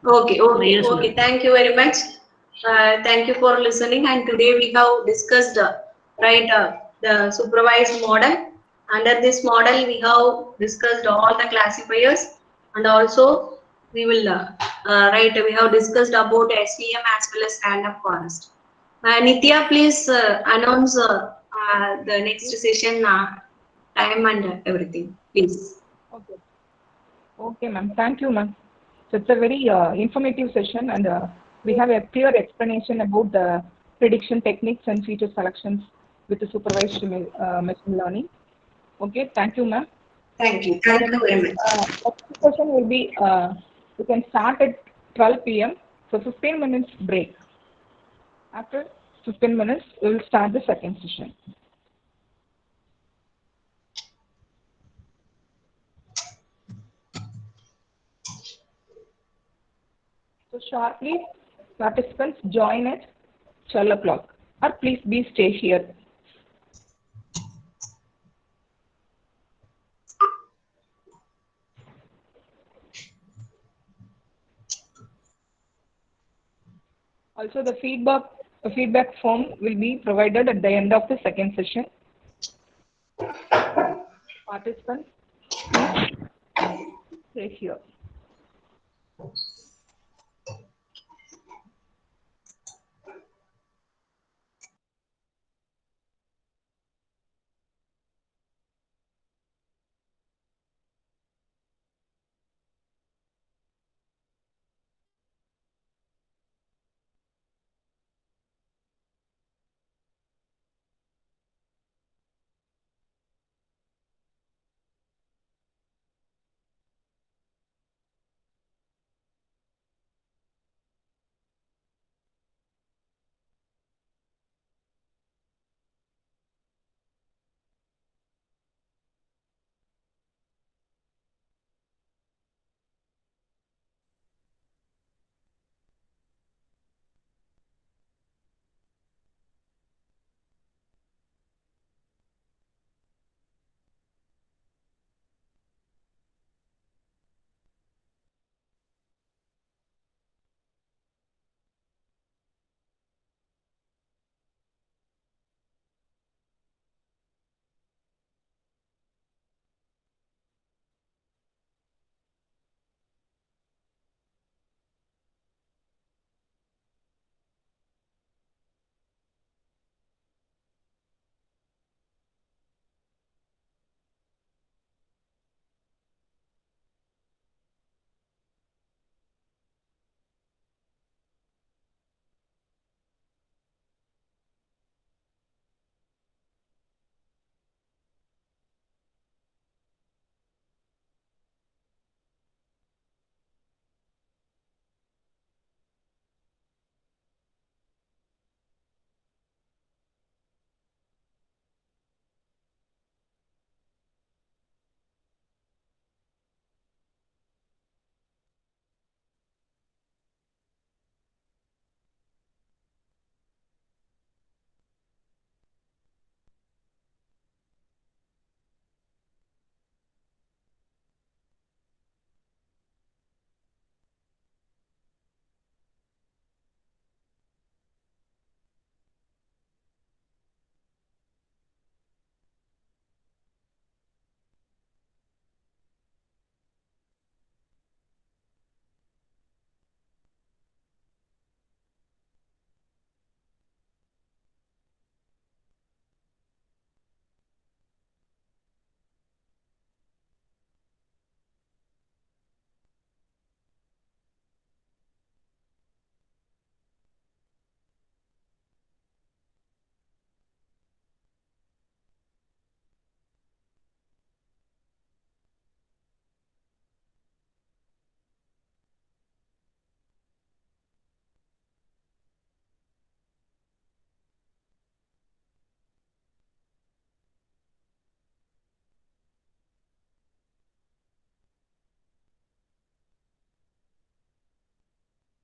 B: Okay.
E: Yes,
B: Okay. Thank you very much. Thank you for listening. And today we have discussed the supervised model. Under this model, we have discussed all the classifiers, and also we will we have discussed about SVM as well as random forest. Nitya, please announce the next session time and everything, please.
A: Okay, ma'am. Thank you, ma'am. So it's a very informative session, and we have a clear explanation about the prediction techniques and feature selections with the supervised machine learning. Okay, thank you, ma'am.
B: Thank you. Thank you very much.
A: Next session will be, you can start at 12 p.m. So 15 minutes break. After 15 minutes, we will start the second session. So sharply, participants join at 12 o'clock, or please stay here. Also, the feedback form will be provided at the end of the second session. Participants, please stay here.